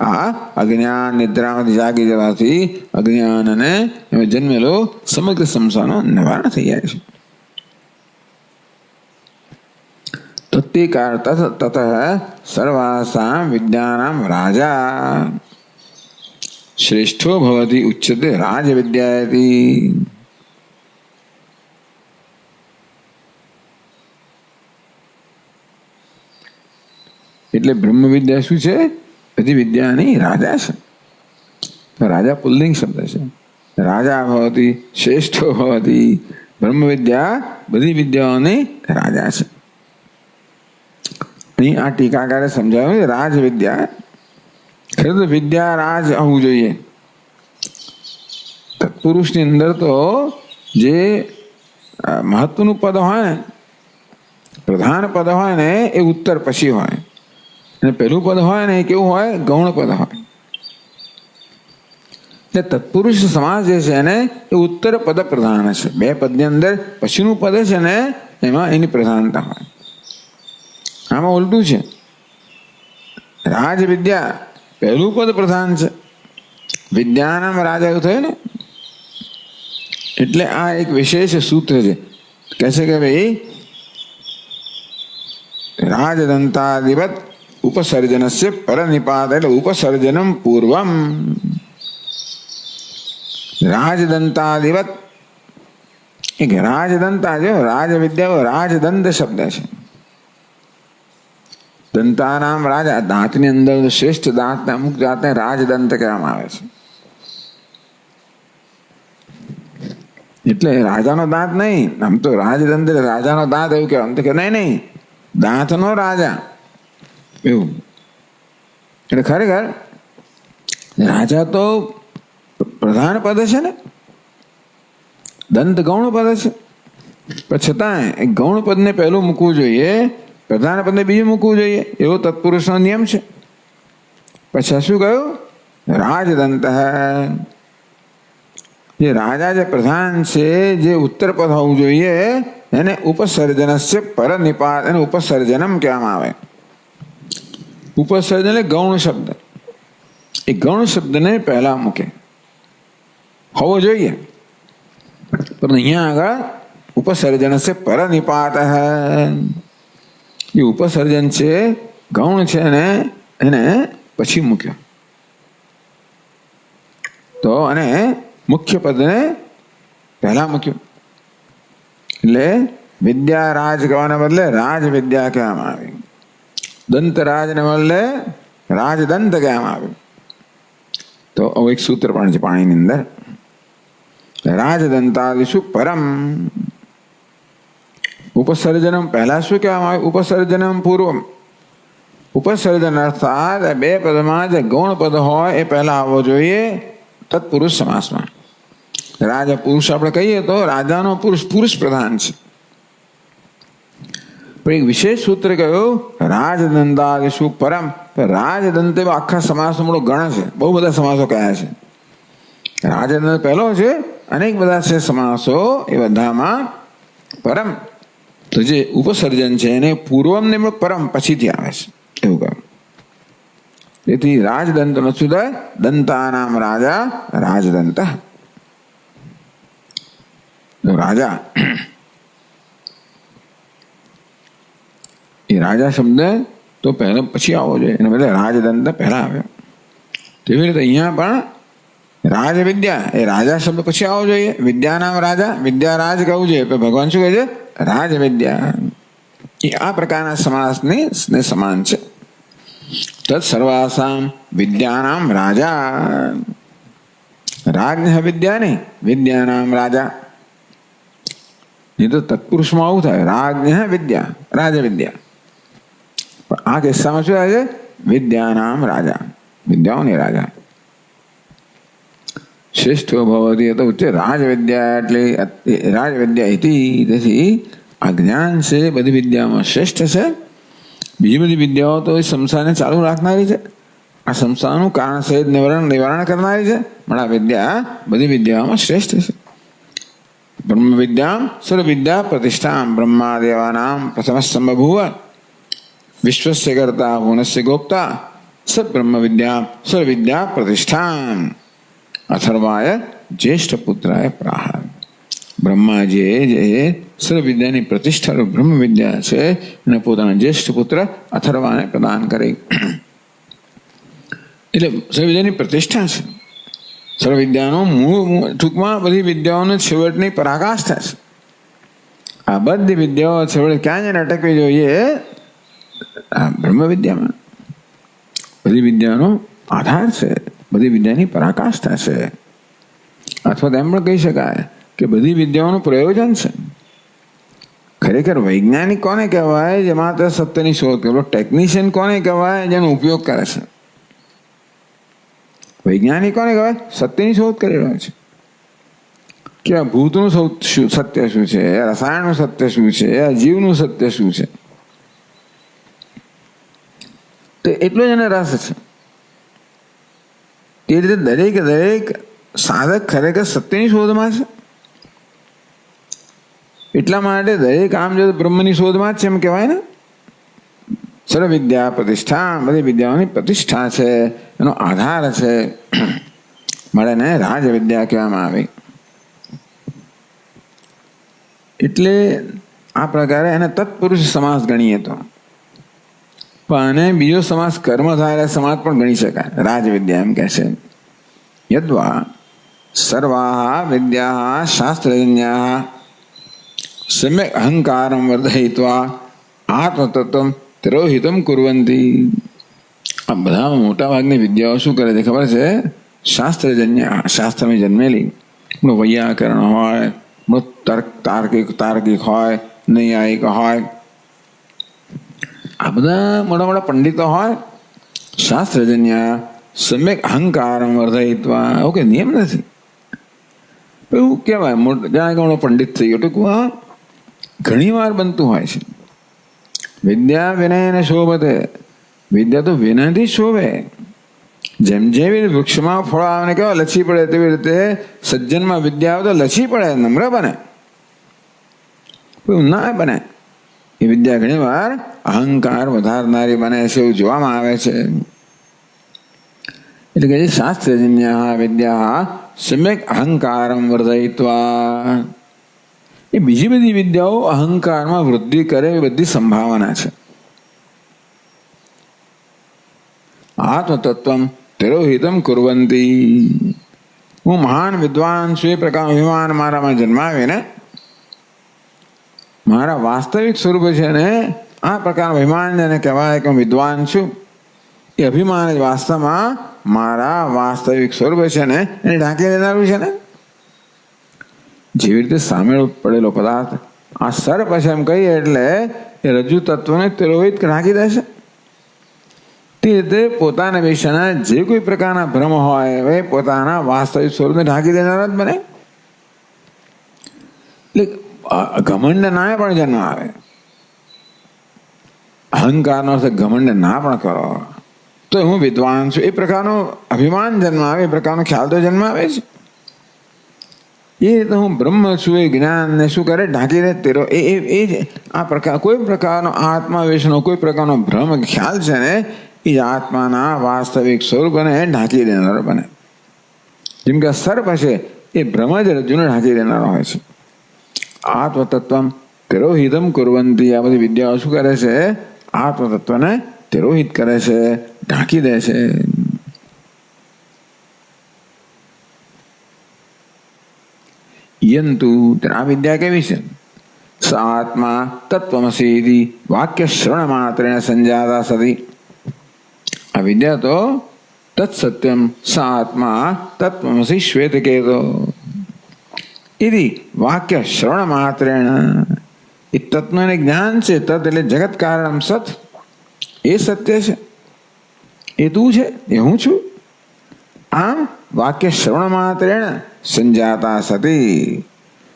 આ અજ્ઞાન નિદ્રામાંથી જાગી જવાથી અજ્ઞાન અને એમાં જન્મેલો સમગ્ર સંસારનો નિવારણ થઈ જાય છે. તત સર્વાસામ વિદ્યાનામ રાજા શ્રેષ્ઠો ભવતિ ઉચ્યતે રાજ વિદ્યાયતિ. એટલે બ્રહ્મ વિદ્યા શું છે? બધી વિદ્યાની રાજા છે. રાજા પુલ્લિંગ શબ્દ છે. રાજા ભવતિ, શ્રેષ્ઠો ભવતિ. બ્રહ્મ વિદ્યા બધી વિદ્યાઓની રાજા છે. અહીં આ ટીકાકારે સમજાવ્યું રાજ વિદ્યા. ખરેખર વિદ્યા રાજ હોવું જોઈએ. તત્પુરુષની અંદર તો જે મહત્વનું પદ હોય ને, પ્રધાન પદ હોય ને એ ઉત્તર પછી હોય, અને પહેલું પદ હોય ને એ કેવું હોય? ગૌણ પદ હોય. એટલે તત્પુરુષ સમાસ જે છે ને એ ઉત્તર પદ પ્રધાન છે. બે પદની અંદર પછીનું પદ છે ને એમાં એની પ્રધાનતા હોય. આમાં ઉલટું છે. રાજ વિદ્યા પહેલું પદ પ્રધાન છે, વિદ્યાનામ રાજા એવું થયું ને. એટલે આ એક વિશેષ સૂત્ર છે. કહે છે કે ભાઈ રાજદંતાદિવત ઉપસર્જનસ્ય પરનિપાત એટલે ઉપસર્જનમ પૂર્વમ. રાજદંતાદિવત એક રાજદંતા જો રાજવિદ્યા રાજદંત શબ્દ છે. દંતાનામ રાજા દાંતની અંદર શ્રેષ્ઠ દાંત અમુક જાતને રાજદંત કહેવામાં આવે છે. એટલે રાજાનો દાંત નહીં, આમ તો રાજદંત રાજાનો દાંત એવું કહેવાય, તો કે નહીં દાંતનો રાજા એવું. એટલે ખરેખર રાજા તો પ્રધાન પદ છે ને, દંત ગૌણ પદ છે, પણ છતાંય એ ગૌણ પદને પહેલું મૂકવું જોઈએ, પ્રધાન પદને બીજું મૂકવું જોઈએ, એવો તત્પુરુષનો નિયમ છે. પછી શું કહ્યું? રાજદંત. જે રાજા જે પ્રધાન છે, જે ઉત્તર પદ હોવું જોઈએ, એને ઉપસર્જનસ્ય પરનિપાત, એને ઉપસર્જનમ કહેવામાં આવે. ઉપસર્જન એટલે ગૌણ શબ્દ, એ ગૌણ શબ્દને પહેલા મૂકે હોવો જોઈએ, પણ અહીંયા આગળ ઉપસર્જનસ્ય પરનિપાત, એ ઉપસર્જન છે ગૌણ છે ને એને પછી મૂક્યો. તો અને મુખ્ય પદને પહેલા મૂક્યું, એટલે વિદ્યા રાજ કહેવાના બદલે રાજ વિદ્યા કહેવામાં આવી. દંતરાજને બદલે રાજદંત કહેવામાં આવ્યું. તો હવે એક સૂત્ર પણ છે પાણીની અંદર, રાજદંતાદિષુ પરમ. ઉપસર્જનમ પહેલા શું કહેવામાં આવે? ઉપસર્જનમ પૂર્વમ. ઉપસર્જન અર્થાત બે પદમાં જે ગૌણ પદ હોય એ પહેલા આવવો જોઈએ તત્પુરુષ સમાસમાં. રાજા પુરુષ આપણે કહીએ તો રાજાનો પુરુષ પુરુષ પ્રધાન છે. પણ એક વિશેષ સૂત્ર કહ્યું રાજદંતાદિષુ પરમ. રાજદંત આખા સમાસનો મોટો ગણ છે, બહુ બધા સમાસો કયા છે. રાજદંત પહેલો છે, અનેક બધા છે સમાસો, એ બધામાં પરમ તો જે ઉપસર્જન છે એને પૂર્વમ ને પરમ પછીથી આવે છે એવું કહ્યું. તેથી રાજદંત નો સુધા દંતાનામ રાજા રાજદંત. રાજા એ રાજા શબ્દ તો પહેલા પછી આવવો જોઈએ, એને બદલે રાજદંત પહેલા આવ્યો. તેવી રીતે અહીંયા પણ રાજવિદ્યા એ રાજા શબ્દ પછી આવવો જોઈએ. વિદ્યાનામ રાજા, વિદ્યારાજ કહું છે, ભગવાન શું કહે છે? રાજવિદ્યા. એ આ પ્રકારના સમાસને સમાન છે. તत् સર્વાસામ વિદ્યાનામ રાજા. રાજ્ઞ વિદ્યા નહીં, વિદ્યાનામ રાજા. એ તો તત્પુરુષમાં આવું થાય, રાજ્ઞ વિદ્યા, રાજવિદ્યા. પણ આ કિસ્સામાં શું થાય છે? વિદ્યાનામ રાજા, વિદ્યાઓની રાજા. શ્રેષ્ઠ ભવતી તો ઉચ્ચ રાજવિદ્યા, એટલે રાજવિદ્યા તેથી આ જ્ઞાન છે બધી વિદ્યામાં શ્રેષ્ઠ છે. બીજી બધી વિદ્યાઓ તો એ સંસારને ચાલુ રાખનારી છે, આ સંસારનું કારણ સહિત નિવારણ કરનારી છે, પણ આ વિદ્યા બધી વિદ્યાઓમાં શ્રેષ્ઠ છે. બ્રહ્મ વિદ્યા સર્વવિદ્યા પ્રતિષ્ઠા બ્રહ્માદેવાનામ પ્રથમ સંબભૂવ વિશ્વસ્ય કર્તા ભુવનસ્ય ગોપ્તા સ બ્રહ્મ વિદ્યા સર્વવિદ્યા પ્રતિષ્ઠા. અથર્વાય જ્યેષ્ઠ પુત્રાય પ્રાહ. બ્રહ્માજીએ જે સર્વવિદ્યાની પ્રતિષ્ઠા બ્રહ્મ વિદ્યા છે અને પોતાના જ્યેષ્ઠ પુત્ર અથર્વાને પ્રદાન કરી. એટલે સર્વવિદ્યાની પ્રતિષ્ઠા છે. સર્વવિદ્યાનો મૂળ ટૂંકમાં બધી વિદ્યાઓનો છેવટની પરાકાષ્ઠા છે. આ બધી વિદ્યાઓ છેવટે ક્યાં જઈને અટકવી જોઈએ? આ બ્રહ્મ વિદ્યામાં. બધી વિદ્યાનો આધાર છે, બધી વિદ્યાની પરાકાષ્ઠા છે. અથવા તેમ પણ કહી શકાય કે બધી વિદ્યાઓનું પ્રયોજન છે. ખરેખર વૈજ્ઞાનિક કોને કહેવાય? જે માત્ર સત્યની શોધ કરે. ટેકનિશિયન કોને કહેવાય? જેનો ઉપયોગ કરે છે. વૈજ્ઞાનિક કોને કહેવાય? સત્યની શોધ કરી રહ્યો છે કે આ ભૂતનું સત્ય શું છે, રસાયણનું સત્ય શું છે, આ જીવનું સત્ય શું છે. તો એટલો જ એને રસ છે. એ રીતે દરેક સાધક ખરેખર સત્યની શોધમાં છે. એટલા માટે દરેક આમ જો બ્રહ્મની શોધમાં જ છે એમ કહેવાય ને. સર્વવિદ્યા પ્રતિષ્ઠા, બધી વિદ્યાઓની પ્રતિષ્ઠા છે, એનો આધાર છે. મળે રાજવિદ્યા કહેવામાં આવી. એટલે આ પ્રકારે એને તત્પુરુષ સમાસ ગણીએ તો પણ આને બીજો સમાસ કર્મ થાય સમાસ પણ ગણી શકાય. રાજવિદ્યા એમ કહે છે. યદ્વા સર્વાહ વિદ્યા શાસ્ત્રજન્યા સમ્યક અહંકારમ વર્ધયિત્વા આત્મતત્વમ તિરોહિતમ કુર્વંતી. આ બધા મોટા ભાગની વિદ્યાઓ શું કરે છે ખબર છે? શાસ્ત્રજન્ય, શાસ્ત્રમાં જન્મેલી. વૈયાકરણ હોય, તાર્કિક હોય, નૈયાયિક હોય, આ બધા મોટા મોટા પંડિતો હોય. શાસ્ત્રજન્ય સમ્યક અહંકારમ વર્ધયિત્વા, એવું કે નિયમ નથી. એવું કહેવાય જાણે કે મોટો પંડિત થઈ ગયો. ટૂંકમાં ઘણી વાર બનતું હોય છે. વિદ્યા વિનયને શોભતે, વિદ્યા તો વિનયથી શોભે. જેમ જેવી વૃક્ષમાં ફળ આવે કેવા લચી પડે, તેવી રીતે સજ્જનમાં વિદ્યા આવે તો લચી પડે, નમ્ર બને, ના બને. એ વિદ્યા ઘણી વાર અહંકાર વધારનારી બને છે, એવું જોવામાં આવે છે. એટલે કે શાસ્ત્રજન્ય વિદ્યા સમ્યક અહંકારમ વર્ધયિત્વા. એ બીજી બધી વિદ્યાઓ અહંકારમાં વૃદ્ધિ કરે એ બધી સંભાવના છે. આત્મતત્વમ તિરોહિતમ કુર્વંતી. હું મહાન વિદ્વાન છું એ પ્રકારનું અભિમાન મારામાં જન્માવીને મારા વાસ્તવિક સ્વરૂપ છે ને આ પ્રકારનું અભિમાન જેને કહેવાય કે હું વિદ્વાન છું, એ અભિમાન જ વાસ્તવમાં મારા વાસ્તવિક સ્વરૂપ છે ને એને ઢાંકી દેનારું છે ને. જેવી રીતે સામે પડેલો પદાર્થ આ સર્પ છે એમ કહીએ એટલે એ રજ્જુ તત્વને તિરોહિત ઢાંકી દેશે. તે રીતે પોતાના વિષયના જે કોઈ પ્રકારના ભ્રમ હોય એ પોતાના વાસ્તવિક સ્વરૂપને ઢાંકી દેનારા જ બને. એટલે ઘમંડ ના પણ જન્મ આવે. અહંકારનો અર્થ ઘમંડ ના પણ કરો તો હું વિદ્વાન છું એ પ્રકારનો અભિમાન જન્મ આવે, એ પ્રકારનો ખ્યાલ તો જન્મ આવે છે. એ રીતે હું બ્રહ્મ છું એ જ્ઞાનને શું કરે? ઢાંકી દે. તેરો એ જ આ પ્રકાર કોઈ પ્રકારનો આત્માવેશનો કોઈ પ્રકારનો ભ્રમ ખ્યાલ છે ને એ આત્માના વાસ્તવિક સ્વરૂપને ઢાંકી દેનારો બને. જેમ કે સર્પ છે એ ભ્રમ જ રજ્જુને ઢાંકી દેનારો હોય છે. આત્મતત્વમ તિરોહિતમ કુર્વંતી. આ બધી વિદ્યાઓ શું કરે છે? આત્મતત્વને તિરોહિત કરે છે, ઢાંકી દે છે. યંતુ આ વિદ્યા કેવી છે? સ આત્મા તત્વમસી વાક્ય શ્રવણ માત્રેણ સંજાતા સતી. આ વિદ્યા તો તત્સત્યમ સ આત્મા તત્વમસી શ્વેતકેતો ઇતિ વાક્ય શ્રવણ માત્રેણ. એ તત્વનું એને જ્ઞાન છે. તત્ એટલે જગત કારણ સત, એ સત્ય છે, એ તું છે, એ હું છું. આમ વાક્ય શ્રવણ માત્રેણ સંજાતા સતી.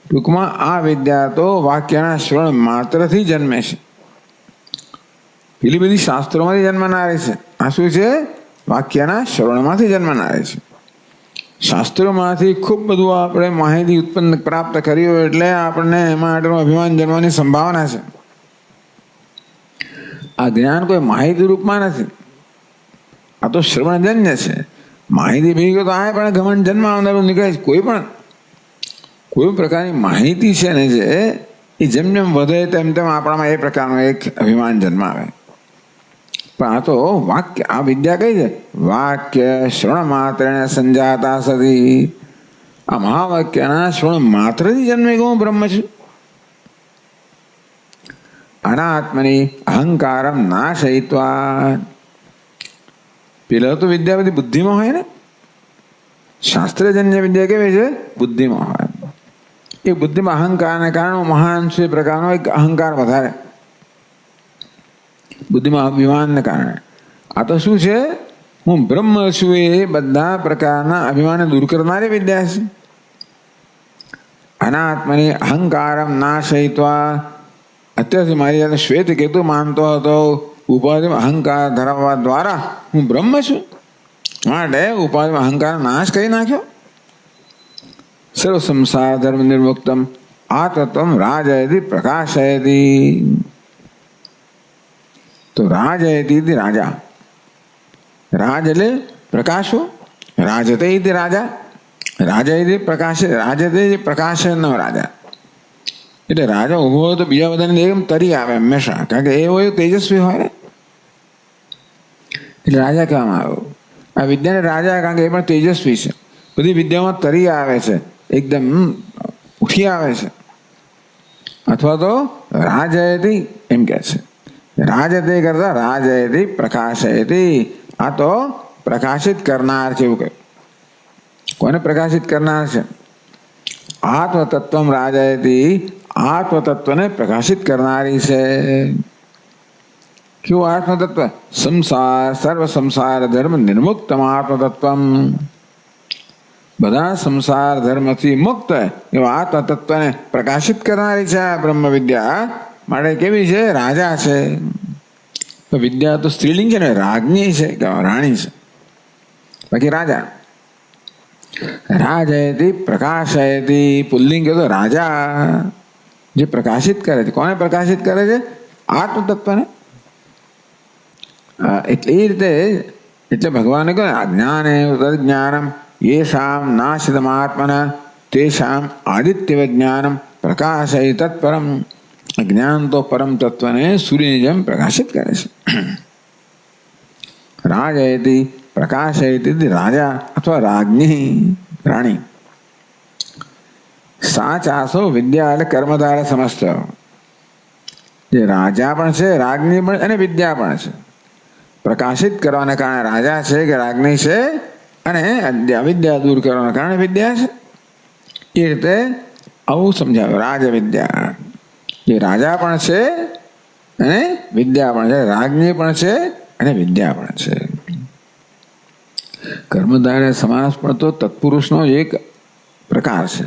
ટૂંકમાં આ વિદ્યા તો વાક્યના શ્રવણ માત્રથી જન્મે છે. પેલી બધી શાસ્ત્રોમાંથી જન્મનારી છે. આ શું છે? વાક્યના શ્રવણમાંથી જન્મનારી છે. શાસ્ત્રોમાંથી ખૂબ બધું આપણે માહિતી ઉત્પન્ન પ્રાપ્ત કરી હોય એટલે આપણને એમાં આટલું અભિમાન જન્મવાની સંભાવના છે. આ જ્ઞાન કોઈ માહિતી રૂપમાં નથી, આ તો શ્રવણજન્ય છે. માહિતી ભેગી તો આ પણ ઘમંડ જન્મ આવનારું નીકળે છે. કોઈ પ્રકારની માહિતી છે ને જે એ જેમ જેમ વધે તેમ તેમ આપણામાં એ પ્રકારનું એક અભિમાન જન્માવે. પણ આ તો વાક્ય, આ વિદ્યા કઈ છે? વાક્ય શ્રવણ માત્રેણ સંજાતા સતી. આ મહાવાક્યના શ્રવણ માત્રથી જન્મે હું બ્રહ્મ છું. અનાત્મની અહંકારમ નાશયિત્વા. પેલા તો વિદ્યા બધી બુદ્ધિમાં હોય ને. શાસ્ત્રજન્ય વિદ્યા કેવી છે? બુદ્ધિમાં હોય. એ બુદ્ધિમાં અહંકારને કારણે મહાન છે પ્રકારનો એક અહંકાર વધારે, બુદ્ધિમાં અભિમાનને કારણે. આ તો શું છે? હું બ્રહ્મ છું એ બધા પ્રકારના અભિમાનને દૂર કરનારી વિદ્યા છે. અનાત્મની અહંકારમ નાશયિત્વા. અત્યારથી મારી જાતે શ્વેત કેતુ માનતો હતો. ઉપાધિમાં અહંકાર ધરાવવા દ્વારા હું બ્રહ્મ છું માટે ઉપાધિમાં અહંકાર નાશ કરી નાખ્યો. સર્વ સંસાર ધર્મ નિર્મુક્તમ આત્મત્વમ રાજયતિ પ્રકાશયતિ. તો રાજયતિ રાજા. રાજ એટલે પ્રકાશો. રાજતે રાજા. રાજયતિ પ્રકાશ. રાજતે પ્રકાશનો રાજા. એટલે રાજા ઉભો હોય તો બીજા બધાને એકદમ તરી આવે હંમેશા, કારણ કે એ હોય તેજસ્વી હોય ને. એટલે રાજા કહેવામાં આવ્યો. આ વિદ્યાને રાજા, કારણ કે એ પણ તેજસ્વી છે, બધી વિદ્યામાં તરી આવે છે, એકદમ ઉઠી આવે છે. અથવા તો રાજયતી એમ કહે છે. રાજતે કરતા રાજયતી પ્રકાશયતી, આ તો પ્રકાશિત કરનાર છે એવું કહ્યું. કોને પ્રકાશિત કરનાર છે? આત્મતત્વ રાજયતી, આત્મતત્વને પ્રકાશિત કરનારી છે. કેવું આત્મતત્વ? સંસાર સર્વ સંસાર ધર્મ નિર્મુક્તમ આત્મતત્વ, બધા સંસાર ધર્મથી મુક્ત એવા આત્મતત્વને પ્રકાશિત કરનારી છે આ બ્રહ્મ વિદ્યા. માટે કેવી છે? રાજા છે. તો વિદ્યા તો સ્ત્રીલિંગ છે ને, રાજ્ઞી છે કે રાણી છે, બાકી રાજા. રાજયતી પ્રકાશયતી, પુલ્લિંગ તો રાજા, જે પ્રકાશિત કરે છે. કોને પ્રકાશિત કરે છે? આત્મતત્વને. એટલે એ રીતે, એટલે ભગવાને કહ્યું અજ્ઞાને તદ્જ્ઞાનમ યેષામ નાશિતમાત્મના તેષામ આદિત્યવ જ્ઞાનમ પ્રકાશય તત્પરમ. અજ્ઞાન તો પરમ તત્વને સૂર્યની જેમ પ્રકાશિત કરે છે. રાજયતી પ્રકાશયતી, રાજા અથવા રાજ્ઞી, રાણી. સાચાસો વિદ્યા એટલે કર્મધારે સમસ્ત, જે રાજા પણ છે, રાજ્ઞી પણ અને વિદ્યા પણ છે. પ્રકાશિત કરવાને કારણે રાજા છે કે રાજ્ઞી છે, અને અવિદ્યા દૂર કરવાના કારણે વિદ્યા છે. એ રીતે આવું સમજાવ્યું. રાજ વિદ્યા, જે રાજા પણ છે અને વિદ્યા પણ છે, રાજ્ઞી પણ છે અને વિદ્યા પણ છે. કર્મધારય સમાસ પણ તો તત્પુરુષનો એક પ્રકાર છે.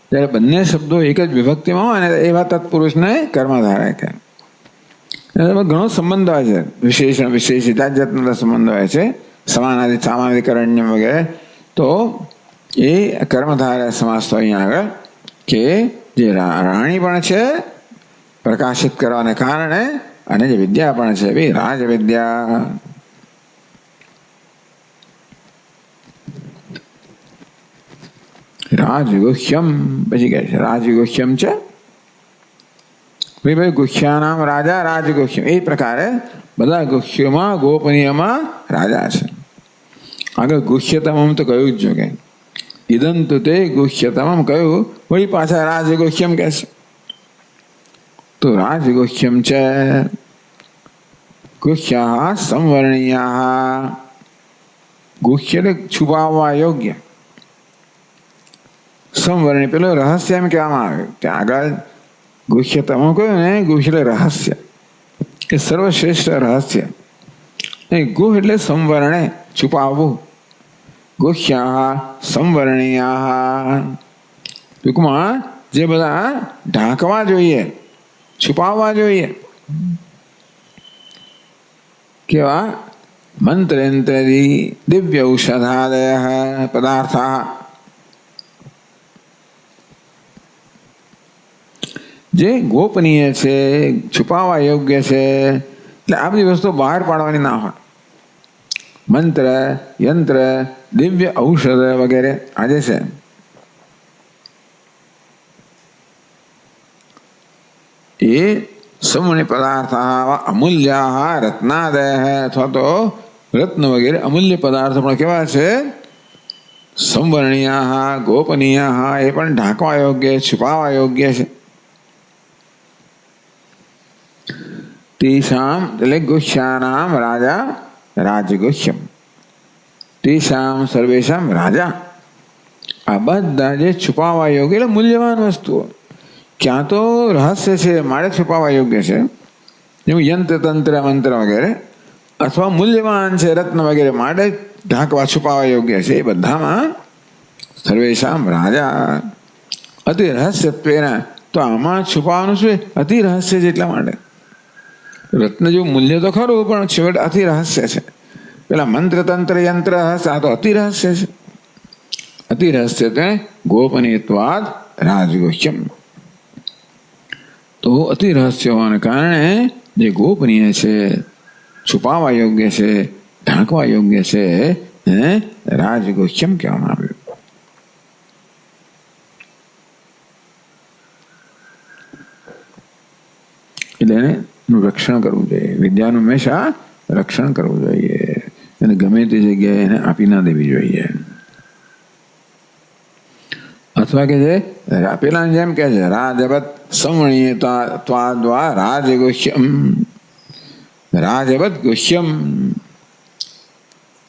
જ્યારે બંને શબ્દો એક જ વિભક્તિમાં હોય ને એવા તત્પુરુષને કર્મધારય કહે. ઘણો સંબંધ હોય છે, વિશેષણ વિશેષિતા જતના સંબંધ હોય છે, સમાનાદિ સામાનિકરણ્યમ વગેરે. તો એ કર્મધારય સમાસ તો અહીંયા આગળ કે જે રાણી પણ છે પ્રકાશિત કરવાને કારણે, અને જે વિદ્યા પણ છે એ રાજ વિદ્યા. રાજગુહ્યમ પછી કહે છે, રાજગુહ્યમ છે ભાઈ ગુહ્યાનામ રાજા રાજગુહ્યમ. એ પ્રકારે બધા ગુહ્યોમાં ગોપનીયમાં રાજા છે. આગળ ગુહ્યતમમ તો કહ્યું જ જો કે ઇદં તો તે ગુહ્યતમમ કહ્યું, વળી પાછા રાજગુહ્યમ કહે છે. તો રાજગુહ્યમ છે. ગુહ્યા સંવર્ણિયા, ગુહ્ય એટલે છુપાવવા યોગ્ય, સંવર્ણી પેલું રહસ્ય એમ કહેવામાં આવ્યું. ત્યાં આગળ ગુહ્યતમ કહ્યું ને, ગુહ્ય એટલે રહસ્ય, એ સર્વશ્રેષ્ઠ રહસ્ય. ગુહ એટલે સંવરણે, છુપાવવું. ગુહ્યા સંવરણીયા, ટૂંકમાં જે બધા ઢાંકવા જોઈએ, છુપાવવા જોઈએ. કેવા? મંત્રેન્દ્રદી દિવ્ય ઔષધાદય પદાર્થ, જે ગોપનીય છે, છુપાવવા યોગ્ય છે. એટલે આ બધી વસ્તુ બહાર પાડવાની ના હોય. મંત્ર, યંત્ર, દિવ્ય ઔષધ વગેરે આજે છે. એ સમૂહ પદાર્થ અમૂલ્યા રત્નાદય, અથવા તો રત્ન વગેરે અમૂલ્ય પદાર્થ પણ કેવા છે? સંવર્ણીય ગોપનીય, એ પણ ઢાંકવા યોગ્ય, છુપાવવા યોગ્ય છે. તેષામ એટલે ગુહ્યાનામ રાજા રાજગુહ્યમ, તેષામ સર્વેશામ રાજા. આ બધા જે છુપાવવા યોગ્ય એટલે મૂલ્યવાન વસ્તુઓ, ક્યાં તો રહસ્ય છે મારે છુપાવવા યોગ્ય છે, જેવું યંત્ર તંત્ર મંત્ર વગેરે, અથવા મૂલ્યવાન છે રત્ન વગેરે માટે ઢાંકવા છુપાવવા યોગ્ય છે. એ બધામાં સર્વેશામ રાજા. અતિ રહસ્યત્વેના, તો આમાં છુપાવવાનું શું? અતિ રહસ્ય છે. એટલા માટે રત્ન જેવું મૂલ્ય તો ખરું, પણ છેવટે અતિ રહસ્ય છે. પેલા મંત્ર તંત્ર યંત્ર રહસ્ય, આ તો અતિ રહસ્ય છે. અતિ રહસ્ય તે ગોપનીયત્વાદ રાજગુહ્યમ. તો અતિ રહસ્ય હોવાને કારણે જે ગોપનીય છે, છુપાવવા યોગ્ય છે, ઢાંકવા યોગ્ય છે, એને રાજગુહ્યમ કહેવામાં આવ્યું. એટલે એને રક્ષણ કરવું જોઈએ. વિદ્યાનું હંમેશા રક્ષણ કરવું જોઈએ. એને ગમે તે જગ્યાએ એને આપી ના દેવી જોઈએ. અથવા કે છે પેલા જેમ કે છે રાજવત સંવણીયતા રાજગોષ્યમ રાજવત ગુષ્યમ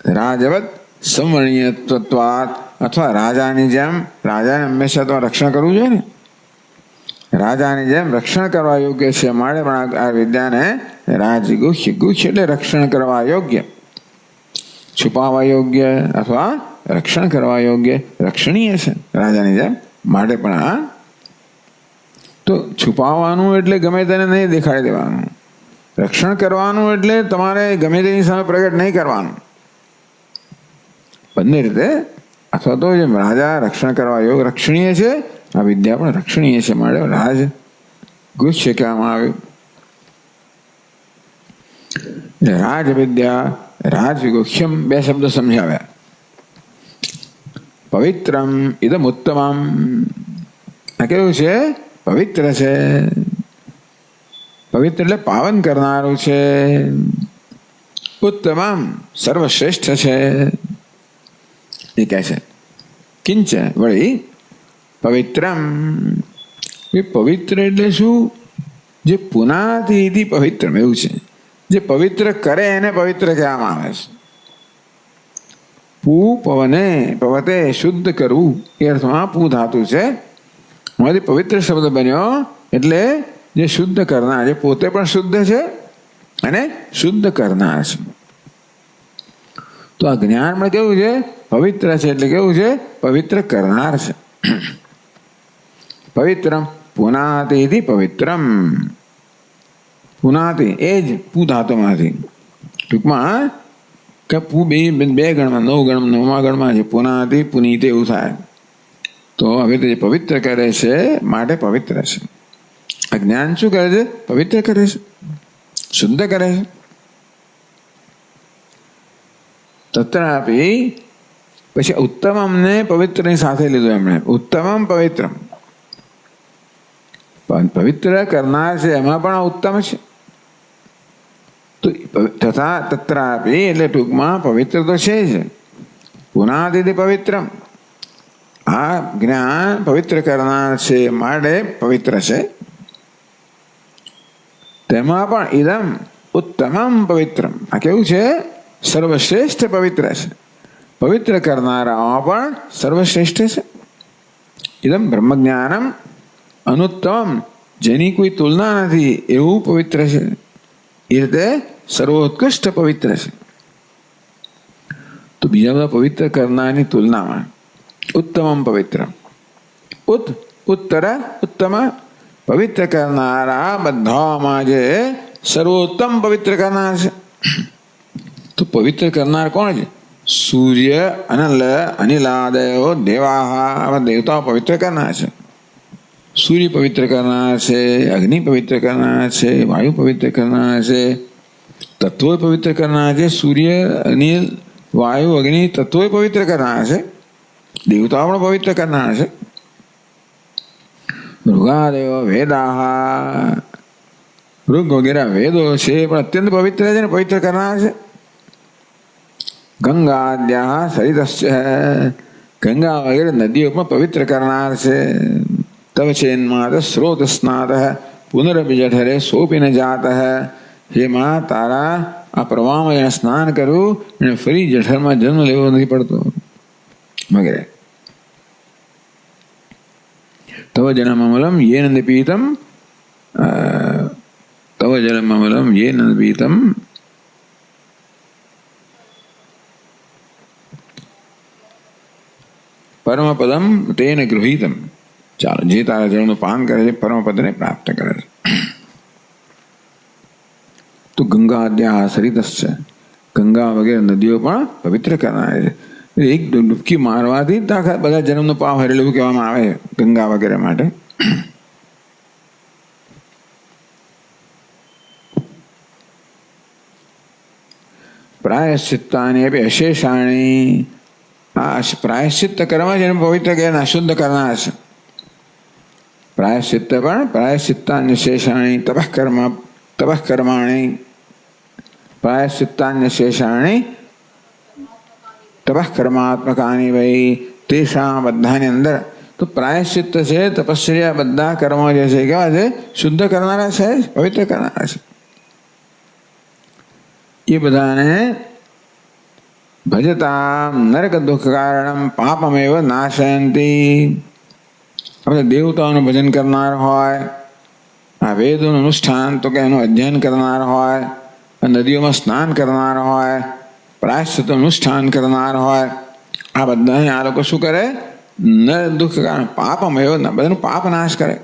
રાજવત સંવણીયત્વાત અથવા રાજાની જેમ રાજાને હંમેશા તો રક્ષણ કરવું જોઈએ ને. રાજાની જેમ રક્ષણ કરવા યોગ્ય છે માટે પણ આ વિદ્યાને રાજગુહ્ય ગુહ્ય એટલે રક્ષણ કરવા યોગ્ય, છુપાવવા યોગ્ય અથવા રક્ષણ કરવા યોગ્ય, રક્ષણીય છે રાજાની જેમ માટે પણ આ. તો છુપાવવાનું એટલે ગમે તેને નહીં દેખાડી દેવાનું, રક્ષણ કરવાનું એટલે તમારે ગમે તેની સામે પ્રગટ નહીં કરવાનું. બંને રીતે અથવા તો જેમ રાજા રક્ષણ કરવા યોગ રક્ષણીય છે, આ વિદ્યા પણ રક્ષણીય છે માટે રાજ ગુહ્ય કહેવામાં આવ્યું. રાજ વિદ્યા રાજગુહ્યમ બે શબ્દ સમજાવ્યા. પવિત્રમ ઇદમ ઉત્તમમ, આ કેવું છે? પવિત્ર છે. પવિત્ર એટલે પાવન કરનારું છે. ઉત્તમમ સર્વશ્રેષ્ઠ છે એ કહે છે. કિંચ વળી પવિત્રમ, પવિત્ર એટલે શું? જે પુનાતિ પવિત્ર એવું છે, જે પવિત્ર કરે એને પવિત્ર કહેવામાં આવે છે. પૂ પવને પવતે શુદ્ધ કરવું એ અર્થમાં પૂ ધાતુ છે. એમાંથી પવિત્ર શબ્દ બન્યો એટલે જે શુદ્ધ કરનાર, જે પોતે પણ શુદ્ધ છે અને શુદ્ધ કરનાર છે. તો આ જ્ઞાનમાં કેવું છે? પવિત્ર છે એટલે કેવું છે? પવિત્ર કરનાર છે. પવિત્રમ પુનાતિ પવિત્રમ, પુનાતિ એ જ પૂ ધાતુમાંથી. ટૂંકમાં કે પૂ બે ગણમાં, નવમા ગણમાં છે. પુનાતિ પુનીતે એવું થાય. તો હવે તે પવિત્ર કરે છે માટે પવિત્ર છે. આ જ્ઞાન શું કરે છે? પવિત્ર કરે છે, શુદ્ધ કરે છે. તત્રાપી પછી ઉત્તમમને પવિત્રની સાથે લીધું એમણે. ઉત્તમમ પવિત્રમ, પવિત્ર કરનાર છે એમાં પણ ઉત્તમ છે. તો તથા તત્રાપી એટલે ટૂંકમાં પવિત્ર તો છે જ. પુનાતિ પવિત્રમ, આ જ્ઞાન પવિત્ર કરનાર છે માટે પવિત્ર છે. તેમાં પણ ઇદમ ઉત્તમમ પવિત્રમ, આ કેવું છે? સર્વશ્રેષ્ઠ પવિત્ર છે. પવિત્ર કરનારામાં પણ સર્વશ્રેષ્ઠ છે. ઇદમ બ્રહ્મજ્ઞાનમ અનુત્તમ, જેની કોઈ તુલના નથી એવું પવિત્ર છે. એ રીતે સર્વોત્કૃષ્ટ પવિત્ર છે. તો બીજા બધા પવિત્ર કરનારની તુલનામાં ઉત્તમમ પવિત્ર, ઉત્તર ઉત્તમ, પવિત્ર કરનારા બધામાં જે સર્વોત્તમ પવિત્ર કરનાર છે. તો પવિત્ર કરનાર કોણ છે? સૂર્ય, અનલ, અનિલાદયો, દેવાહા, આવા દેવતાઓ પવિત્ર કરનાર છે. સૂર્ય પવિત્ર કરનાર છે, અગ્નિ પવિત્ર કરનાર છે, વાયુ પવિત્ર કરનાર છે, તત્વો પવિત્ર કરનાર છે. સૂર્ય, અનિલ, વાયુ, અગ્નિ તત્વો પવિત્ર કરનાર છે. દેવતાઓ પણ પવિત્ર કરનાર છે. મૃગાદયો વેદાહા, મૃગ વગેરે વેદો છે પણ અત્યંત પવિત્ર છે ને પવિત્ર કરનાર છે. ગંગાદ્યા સરિતસ્ય, ગંગા વગેરે નદીઓ પણ પવિત્ર કરનાર છે. તવ ચેન્માત સ્રોત સ્નાત પુનરભિજઠરે સોપીન જાત, હે માં તારા આ પ્રવાહમાં એને સ્નાન કરવું અને ફરી જઠરમાં જન્મ લેવો નથી પડતો વગેરે. તવ જનમમલમ યે નંદ પીતમ, તવ જનમમલમ યે નંદ પીતમ પરમપદમ તેન ગૃહીતમ. ચાલો, જે તારા જળનું પાન કરે છે પરમપદને પ્રાપ્ત કરે છે. તો ગંગા અદ્યા સરિતસ્ય, ગંગા વગેરે નદીઓ પણ પવિત્ર કરનાર છે. એક ડૂબકી મારવાથી આખા બધા જન્મનો પાપ હરેલું એવું કહેવામાં આવે ગંગા વગેરે માટે. પ્રાયશ્ચિત્તાની અશેષાણી, આ પ્રાયશ્ચિત્ત કરવા જેને પવિત્ર કહેવાય, અશુદ્ધ કરનાર છે. પ્રાયશ્ચિત્ત પણ પ્રાયશ્ચિત્તાન્ય શેષાણી તપઃ કર્માણી, પ્રાયશ્ચિત્તાન્ય શેષાણી તપઃ કર્માત્મકાની વૈ તેષા બધાની અંદર તો પ્રાયશ્ચિત્ત છે, તપશ્ચર્યા, બધા કર્મો જે છે કેવા છે? શુદ્ધ કરનારા છે, પવિત્ર કરનારા છે. એ બધાને ભજતા નરક દુઃખ કારણમ પાપમેવ નાશયંતી. આપણે દેવતાઓનું ભજન કરનાર હોય, આ વેદોનું અનુષ્ઠાન તો કે એનું અધ્યયન કરનાર હોય, નદીઓમાં સ્નાન કરનાર હોય, પ્રાયશ્ચિત્ત અનુષ્ઠાન કરનાર હોય, આ બધાને આ લોકો શું કરે? નર દુઃખ કારણ પાપમેવ, બધાનું પાપ નાશ કરે.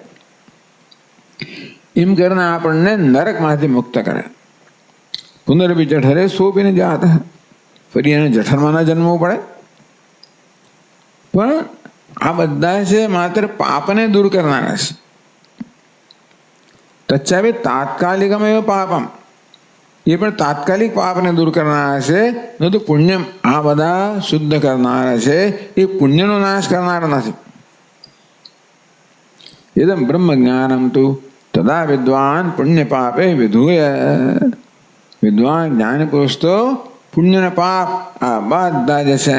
એમ કરીને આપણને નરકમાંથી મુક્ત કરે. પુનર્ભી જઠરે સોપીને જાત, ફરી એને જઠરમાં ન જન્મવું પડે. પણ આ બધા છે માત્ર પાપને દૂર કરનારા છે. તચ્ચાપી તાત્કાલિકમેવ પાપમ, એ પણ તાત્કાલિક પાપને દૂર કરનારા છે. ન તો પુણ્ય, આ બધા શુદ્ધ કરનારા છે, એ પુણ્યનો નાશ કરનારા નથી. એદમ બ્રહ્મ જ્ઞાનમ તું તદા વિદ્વાન પુણ્ય પાપે વિધુય. વિદ્વાન જ્ઞાની પુરુષ તો પુણ્ય પાપ આ બધા જે છે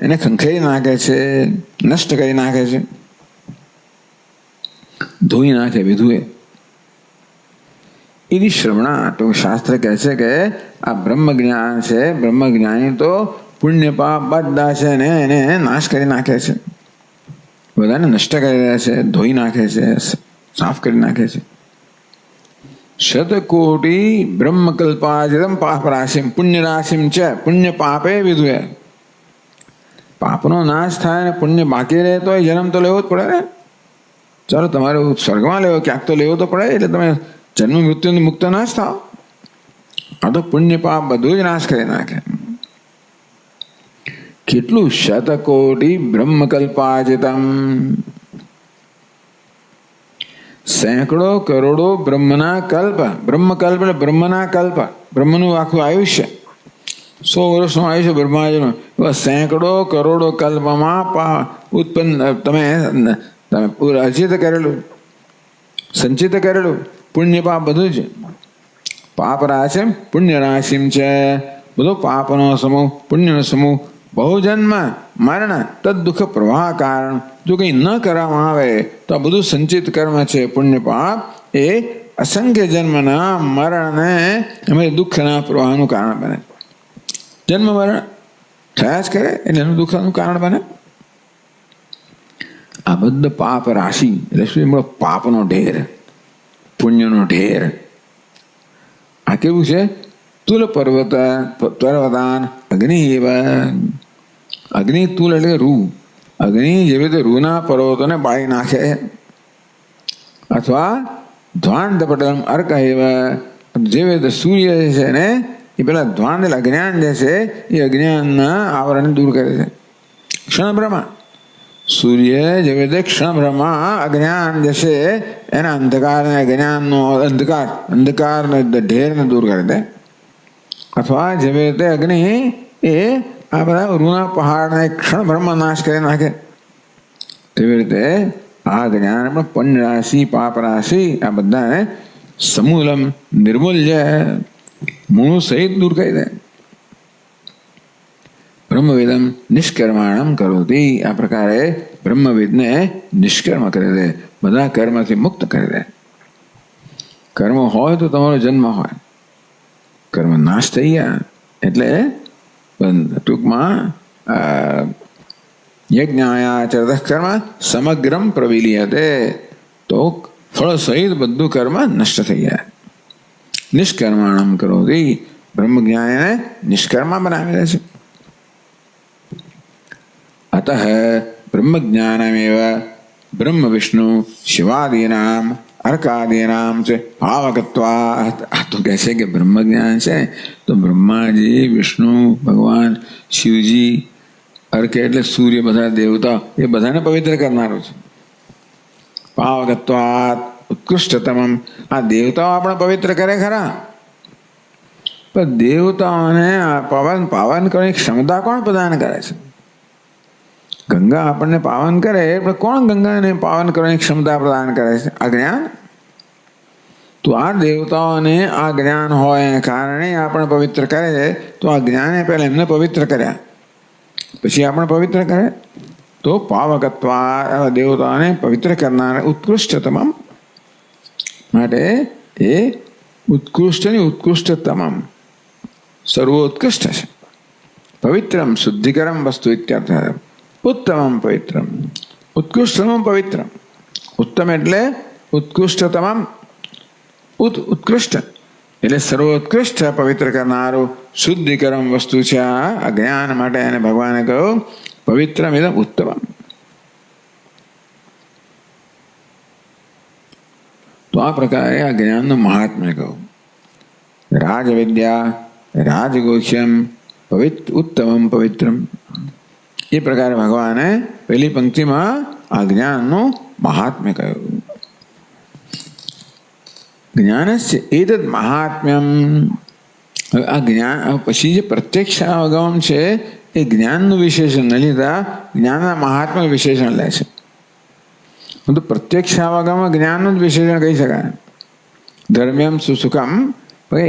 એને ખંખેરી નાખે છે, નષ્ટ કરી નાખે છે, ધોઈ નાખે. વિધુએ એની શ્રવણા તો શાસ્ત્ર કહે છે કે આ બ્રહ્મ જ્ઞાન છે, બ્રહ્મ જ્ઞાની તો પુણ્ય પાપ બધા છે ને એને નાશ કરી નાખે છે, બધાને નષ્ટ કરી દે છે, ધોઈ નાખે છે, સાફ કરી નાખે છે. શતકોટી બ્રહ્મકલ્પાજિતમ પાપ રાશિમ પુણ્ય રાશિમ છે પુણ્ય પાપે વિધુએ. પાપનો નાશ થાય ને પુણ્ય બાકી રહે તો જન્મ તો લેવો જ પડે ને. ચાલો તમારે સ્વર્ગમાં લેવો, ક્યાંક તો લેવો તો પડે, એટલે તમે જન્મ મૃત્યુની મુક્ત નાશ થાવ. આ તો પુણ્ય પાપ બધું જ નાશ કરી નાખે. કેટલું? શતકોટી બ્રહ્મકલ્પાજિતમ, સેંકડો કરોડો બ્રહ્મના કલ્પ. બ્રહ્મકલ્પ એટલે બ્રહ્મના કલ્પ, બ્રહ્મનું આખું આયુષ્ય, 100 વર્ષનું આયુષ્ય બ્રહ્માજીનું. સેંકડો કરોડો કલ્પમાં ઉત્પન્ન તમે અર્જિત કરેલું, સંચિત કરેલું પુણ્ય પાપ બધું જ. પાપ રાશિમ પુણ્ય રાશિમ છે, બધો પાપનો સમૂહ, પુણ્યનો સમૂહ. બહુજન્મ મરણ તદ દુઃખ પ્રવાહ કારણ. જો કંઈ ન કરવામાં આવે તો આ બધું સંચિત કર્મ છે, પુણ્ય પાપ, એ અસંખ્ય જન્મના મરણને અમે દુઃખના પ્રવાહનું કારણ બને. જન્મ મરણ થયા જ કરે એટલે એનું દુઃખનું કારણ બને. આ બધું પાપ રાશિ એટલે શું? પાપનો ઢેર, પુણ્યનો ઢેર. આ કેવું છે? તુલ પર્વત પર્વતાન અગ્નિ એવ. અગ્નિ તુલ એટલે રૂ. અગ્નિ જેવી રીતે રૂના પર્વતોને બાળી નાખે. અથવા ધ્વાંત પટલ અર્ક એવ, જેવી રીતે સૂર્ય છે ને એ પેલા ધ્વાંત એટલે અજ્ઞાન જે છે એ અજ્ઞાનના આવરણને દૂર કરે છે. ક્ષણભ્રમા સૂર્ય જેવી રીતે ક્ષણભ્રમા અજ્ઞાન જે છે એના અંધકારને, અજ્ઞાનનો અંધકારને ઢેરને દૂર કરે છે. અથવા જેવી રીતે અગ્નિ એ આ બધા રૂના પહાડને ક્ષણભરમાં નાશ કરી નાખે, તેવી રીતે આ જ્ઞાન પણ પુણ્ય રાશિ, પાપ રાશિ આ બધાને સમૂલમ નિર્મૂલ્ય, મૂળ સહિત દૂર કરી દે. બ્રહ્મવેદમ નિષ્કર્માણમ કરોતિ. આ પ્રકારે બ્રહ્મવેદને નિષ્કર્મ કરી દે, બધા કર્મથી મુક્ત કરી દે. કર્મ હોય તો તમારો જન્મ હોય, કર્મ નાશ થઈ ગયા એટલે ટૂંકમાં યજ્ઞાયાચરતઃ કર્મ સમગ્રમ પ્રવિલીયતે, તો ફળ સહિત બધું કર્મ નષ્ટ થઈ જાય. નિષ્કર્માણમ કરોતિ, બ્રહ્મ જ્ઞાનને નિષ્કર્મા બનાવી દે છે. અતઃ બ્રહ્મ જ્ઞાનમેવ બ્રહ્મ વિષ્ણુ શિવાદીનામ અર્કાદીનામ છે ભાવકત્વાત. આ તો કહે છે કે બ્રહ્મ જ્ઞાન છે તો બ્રહ્માજી, વિષ્ણુ ભગવાન, શિવજી, અર્ક એટલે સૂર્ય, બધા દેવતા, એ બધાને પવિત્ર કરનારો છે. ભાવકત્વાત ઉત્કૃષ્ટતમમ. આ દેવતાઓ આપણે પવિત્ર કરે ખરા, પણ દેવતાઓને પાવન કરવાની ક્ષમતા કોણ પ્રદાન કરે છે? ગંગા આપણને પાવન કરે પણ કોણ ગંગાને પાવન કરવાની ક્ષમતા પ્રદાન કરે છે? આ જ્ઞાન. તો આ દેવતાઓને આ જ્ઞાન હોય કારણે આપણે પવિત્ર કરે છે. તો આ જ્ઞાને પહેલા એમને પવિત્ર કર્યા, પછી આપણે પવિત્ર કરે. તો પાવકત્વા દેવતાને પવિત્ર કરનાર ઉત્કૃષ્ટતમ માટે એ ઉત્કૃષ્ટની ઉત્કૃષ્ટ તમામ સર્વોત્કૃષ્ટ છે. પવિત્રમ શુદ્ધિકરમ વસ્તુ ઇત્યર્થ. ઉત્તમમ પવિત્રમ ઉત્કૃષ્ટતમ પવિત્રમ. ઉત્તમ એટલે ઉત્કૃષ્ટતમ ઉત્કૃષ્ટ એટલે સર્વોત્કૃષ્ટ પવિત્ર કરનારું શુદ્ધિકરમ વસ્તુ છે આ જ્ઞાન માટે. એને ભગવાને કહ્યું પવિત્રમ એટલે ઉત્તમ. તો આ પ્રકારે આ જ્ઞાનનું મહાત્મ્ય કહું. રાજવિદ્યા રાજગોક્ષ્યમ ઉત્તમમ પવિત્રમ. એ પ્રકારે ભગવાને પહેલી પંક્તિમાં આ જ્ઞાનનું મહાત્મ્ય કહ્યું. જ્ઞાનસ્ય એતદ મહાત્મ્યમ. આ જ્ઞાન પછી જે પ્રત્યક્ષ અવગમ છે એ જ્ઞાનનું વિશેષણ ન લીધા જ્ઞાનના મહાત્મ્ય વિશેષણ લે છે. તો પ્રત્યક્ષ અવગમ જ્ઞાનનું જ વિશેષણ કહી શકાય. ધર્મ્યમ સુસુખમ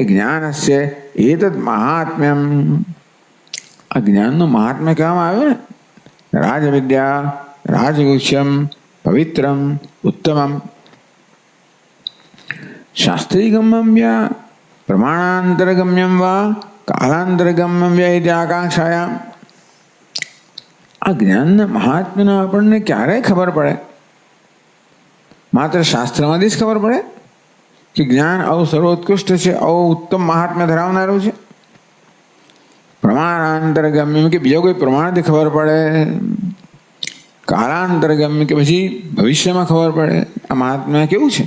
જ્ઞાનસ્ય એતદ મહાત્મ્યમ. આ જ્ઞાનનું મહાત્મ્ય કહેવામાં આવ્યું ને. રાજવિદ્યા રાજગુહ્યમ પવિત્રમ ઉત્તમમ. શાસ્ત્રીગમ્યમ યા પ્રમાણાંતરગમ્યમ વા કાલાંતરગમ્યમ યા ઇતિ આકાંક્ષાયામ. આ જ્ઞાનના મહાત્મ્યનો આપણને ક્યારેય ખબર પડે? માત્ર શાસ્ત્રમાંથી જ ખબર પડે કે જ્ઞાન આવું સર્વોત્કૃષ્ટ છે, આવું ઉત્તમ મહાત્મ્ય ધરાવનારું છે? પ્રમાણાંતરગમ્ય કે બીજા કોઈ પ્રમાણથી ખબર પડે? કાલાંતરગમ્ય કે પછી ભવિષ્યમાં ખબર પડે આ મહાત્મ્ય કેવું છે?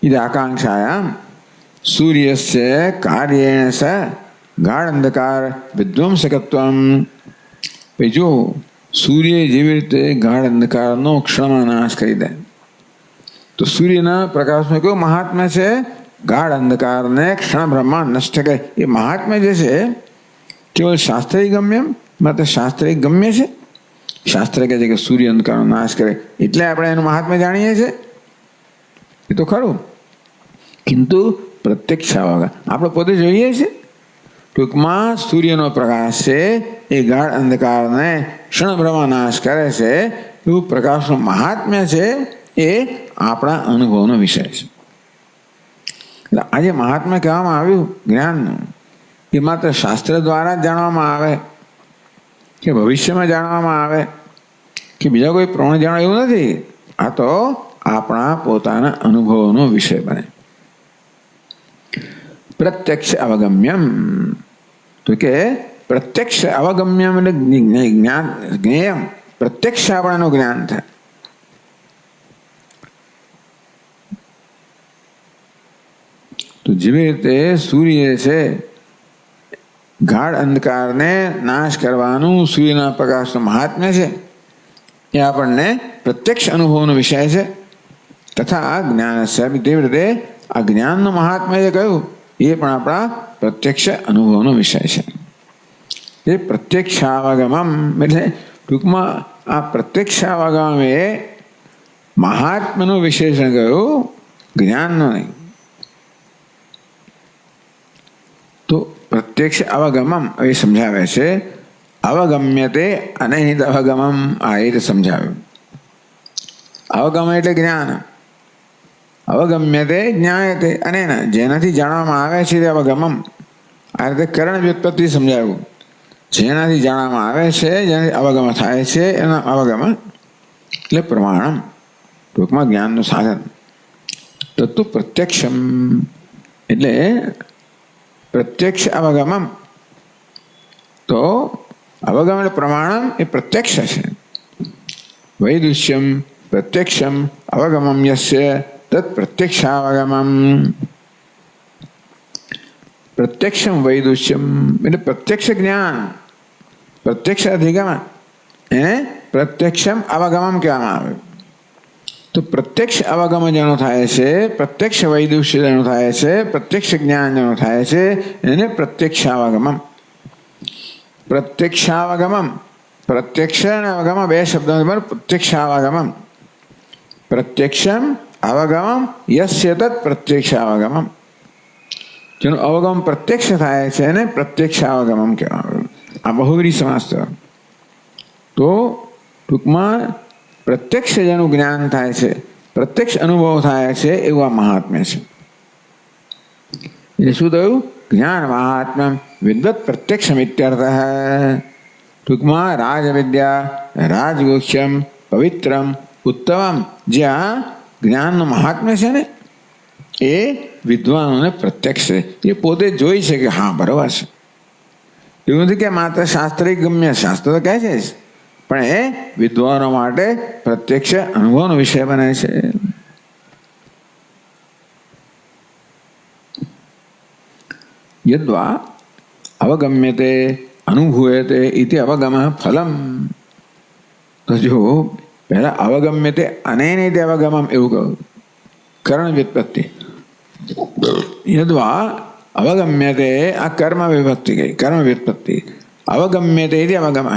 ઇતિ આકાંક્ષાયામ સૂર્યસ્ય કાર્યેણ સ ગાઢ અંધકાર વિધ્વંસકત્વમ. જો સૂર્ય જેવી રીતે ગાઢ અંધકારનો ક્ષણમાં નાશ કરી દે તો સૂર્યના પ્રકાશમાં કેવું મહાત્મ્ય છે? ગાઢ અંધકારને ક્ષણભરમાં નષ્ટ કરે. એ મહાત્મ્ય જે છે કેવળ શાસ્ત્રીય ગમ્ય, માત્ર શાસ્ત્રીય ગમ્ય છે. શાસ્ત્ર કહે છે કે સૂર્ય અંધકારનો નાશ કરે એટલે આપણે એનું મહાત્મ્ય જાણીએ છીએ, એ તો ખરું. કિંતુ પ્રત્યક્ષ આપણે પોતે જોઈએ છીએ. ટૂંકમાં સૂર્યનો પ્રકાશ છે એ ગાઢ અંધકારને ક્ષણભરમાં નાશ કરે છે. એવું પ્રકાશનું મહાત્મ્ય છે એ આપણા અનુભવનો વિષય છે. એટલે આજે મહાત્મ્ય કહેવામાં આવ્યું જ્ઞાનનું એ માત્ર શાસ્ત્ર દ્વારા જ જાણવામાં આવે કે ભવિષ્યમાં જાણવામાં આવે કે બીજા કોઈ પ્રમાણે જાણો એવું નથી. આ તો આપણા પોતાના અનુભવોનો વિષય બને. પ્રત્યક્ષ અવગમ્યમ તો કે પ્રત્યક્ષ અવગમ્યમ એટલે જ્ઞાન જ્ઞેયમ. પ્રત્યક્ષ આપણને જ્ઞાન થાય. તો જેવી રીતે સૂર્ય છે ગાઢ અંધકારને નાશ કરવાનું સૂર્યના પ્રકાશનું મહાત્મ્ય છે એ આપણને પ્રત્યક્ષ અનુભવનો વિષય છે. તથા આ જ્ઞાન તેવી રીતે આ જ્ઞાનનું મહાત્મ્ય જે કહ્યું એ પણ આપણા પ્રત્યક્ષ અનુભવનો વિષય છે. એ પ્રત્યક્ષાવગમમ એટલે ટૂંકમાં આ પ્રત્યક્ષાવગમ એ મહાત્મ્યનું વિશેષણ કહ્યું, જ્ઞાનનું નહીં. તો પ્રત્યક્ષ અવગમમ એ સમજાવે છે. અવગમ્યતે અનહિત અવગમમ આ રીતે સમજાવ્યું. અવગમ એટલે જ્ઞાન, અવગમ્યતે જ્ઞાયતે અને જેનાથી જાણવામાં આવે છે તે અવગમમ. આ રીતે કરણ વ્યુત્પત્તિ સમજાવ્યું. જેનાથી જાણવામાં આવે છે, જેનાથી અવગમ થાય છે એના અવગમ એટલે પ્રમાણમ, ટૂંકમાં જ્ઞાનનું સાધન. તત્તુ પ્રત્યક્ષમ એટલે પ્રત્યક્ષ અવગમમ. તો અવગમ એટલે પ્રમાણમ એ પ્રત્યક્ષ છે. વૈદુષ્યમ પ્રત્યક્ષમ અવગમમ યસ્ય તત્ પ્રત્યક્ષાવગમમ. પ્રત્યક્ષમ વૈદુષ્યમ એટલે પ્રત્યક્ષ જ્ઞાન, પ્રત્યક્ષ અધિગમ એને પ્રત્યક્ષમ અવગમમ કહેવામાં આવે. તો પ્રત્યક્ષ અવગમ જેનો થાય છે, પ્રત્યક્ષ વૈદુષ્ય જેનો થાય છે, પ્રત્યક્ષ જ્ઞાન જેનો થાય છે એને પ્રત્યક્ષાવગમમ. પ્રત્યક્ષાવગમમ પ્રત્યક્ષ અને અવગમ બે શબ્દો પ્રત્યક્ષાવગમમ. પ્રત્યક્ષમ અવગમમ યસ્ય તત્ પ્રત્યક્ષાવગમમ. જેનું અવગમ પ્રત્યક્ષ થાય છે એને પ્રત્યક્ષાવગમમ કહેવામાં. આ બહુવ્રીહી સમાસ થયો. તો ટૂંકમાં પ્રત્યક્ષ જેનું જ્ઞાન થાય છે, પ્રત્યક્ષ અનુભવ થાય છે, એવું આ મહાત્મ્ય છે. એટલે શું થયું? જ્ઞાન મહાત્મ્ય વિદ્વત પ્રત્યક્ષમ ઇત્યર્થ. ટૂંકમાં રાજવિદ્યા રાજગુહ્યમ પવિત્રમ ઉત્તમમ, જે આ જ્ઞાનનું મહાત્મ્ય છે ને એ વિદ્વાનોને પ્રત્યક્ષ છે. એ પોતે જોઈ છે કે હા બરાબર છે. એવું નથી કે માત્ર શાસ્ત્રિક ગમ્ય, શાસ્ત્ર તો કહે છે જ, પણ એ વિદ્વાનો માટે પ્રત્યક્ષ અનુભવનો વિષય બને છે. યદ્વા અવગમ્યતે અનુભૂયતે ઇતિ અવગમ ફલમ. તો જો પહેલા અવગમ્યતે અનેનેતિ અવગમમ એવું કહ્યું, કર્ણ વ્યુત્પત્તિ. યદ્વા અવગમ્યતે, આ કર્મ વિભક્તિ ગઈ, કર્મ વ્યુત્પત્તિ. અવગમ્યતે ઇતિ અવગમ,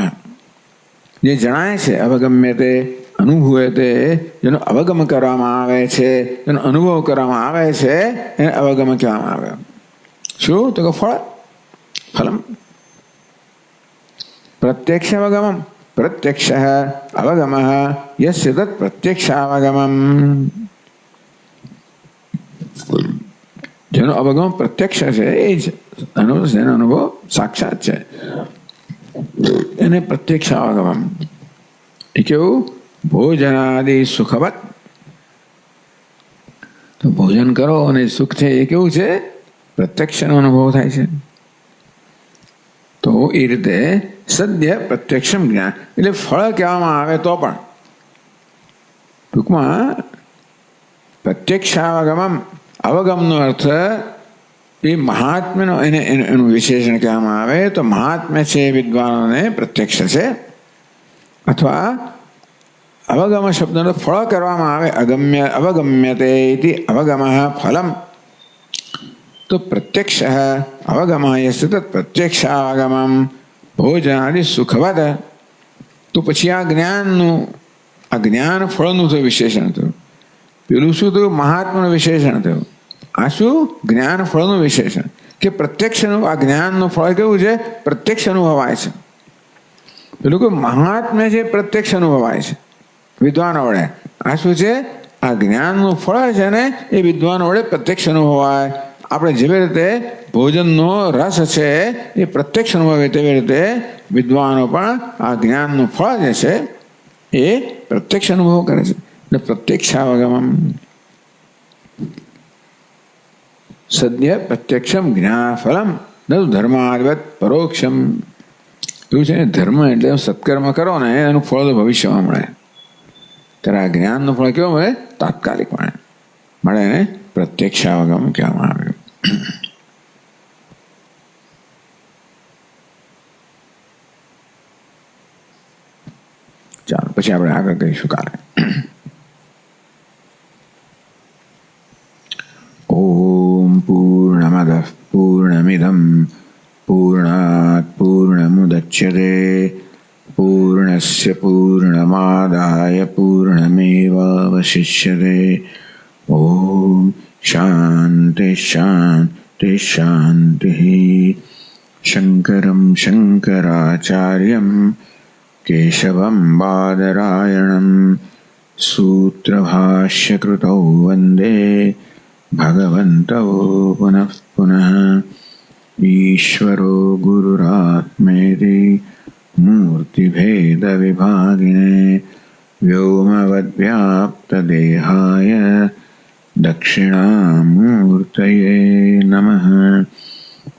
જે જણાય છે અવગમ્યતે અનુભૂયતે, જેનો અવગમ કરવામાં આવે છે, જેનો અનુભવ કરવામાં આવે છે, એને અવગમ કહેવામાં આવે. શું? તો કે ફળ, ફલમ. પ્રત્યક્ષ અવગમમ, પ્રત્યક્ષ અવગમ યસ્ય તત પ્રત્યક્ષાવગમમ. જેનો અવગમ પ્રત્યક્ષ છે એ જ જેનો અનુભવ સાક્ષાત છે એને પ્રત્યક્ષાવગમમ. એ કેવું? ભોજનાદિ સુખવત. તો ભોજન કરો અને સુખ છે એ કેવું છે? પ્રત્યક્ષનો અનુભવ થાય છે. તો એ રીતે સદ્ય પ્રત્યક્ષમ જ્ઞાન, એટલે ફળ કહેવામાં આવે તો પણ ટૂંકમાં પ્રત્યક્ષાવગમમ, અવગમનો અર્થ એ મહાત્મ્યનો, એનું વિશેષણ કહેવામાં આવે તો મહાત્મ્ય છે વિદ્વાનોને પ્રત્યક્ષ છે. અથવા અવગમ શબ્દનો ફળ કરવામાં આવે, અવગમ્યતે ઇતિ અવગમ ફલમ. તો પ્રત્યક્ષ અવગમ યસ્ય તત પ્રત્યક્ષાવગમમ ભોજનાદિ સુખવદ. તો પછી આ જ્ઞાનનું, આ જ્ઞાન ફળનું તો વિશેષણ થયું. પેલું શું થયું? મહાત્માનું વિશેષણ થયું. આ શું? જ્ઞાન ફળનું વિશેષણ. કે પ્રત્યક્ષનું, આ જ્ઞાનનું ફળ કેવું છે? પ્રત્યક્ષ અનુભવાય છે. પેલું કે મહાત્મ્ય છે પ્રત્યક્ષ અનુભવાય છે વિદ્વાનો વડે. આ શું છે? આ જ્ઞાનનું ફળ છે ને એ વિદ્વાનો વડે પ્રત્યક્ષ અનુભવાય. આપણે જેવી રીતે ભોજનનો રસ છે એ પ્રત્યક્ષ અનુભવે, તેવી રીતે વિદ્વાનો પણ આ જ્ઞાનનું ફળ જે છે એ પ્રત્યક્ષ અનુભવ કરે છે. એટલે પ્રત્યક્ષાવગમમ સદ્ય પ્રત્યક્ષમ જ્ઞાનફલમ ન ધર્માદવત પરોક્ષમ. એવું છે ને, ધર્મ એટલે સત્કર્મ કરો ને એનું ફળ તો ભવિષ્યમાં મળે. ત્યારે આ જ્ઞાનનું ફળ કેવું મળે? તાત્કાલિક મળે એને પ્રત્યક્ષાવગમ કહેવામાં આવે. ચાલો પછી આપણે આગળ કહીશું કાલે. ઓમ પૂર્ણમદ પૂર્ણમિદમ પૂર્ણાત પૂર્ણમુદચ્યતે પૂર્ણસ્ય પૂર્ણમાદાય પૂર્ણમેવાવશિષ્યતે. ઓમ શાંતિ શાંતિ શાંતિ. શંકરમ શંકરાચાર્યમ કેશવમ બાદરાયણમ સૂત્રભાષ્યકૃતૌ વંદે ભગવन्तौ પુનઃ પુનઃ. ઈશ્વરો ગુરુરાત્મેતિ મૂર્તિભેદવિભાગિને વ્યોમવદ્વ્યાપ્તદેહાય દક્ષિણામૂર્તયે નમઃ.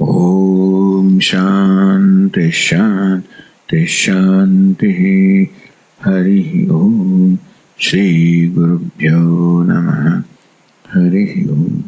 ઓમ શાંતિ શાંતિ શાંતિ. હરિ ઓમ. શ્રી ગુરુભ્યો નમઃ. હરિ ઓમ.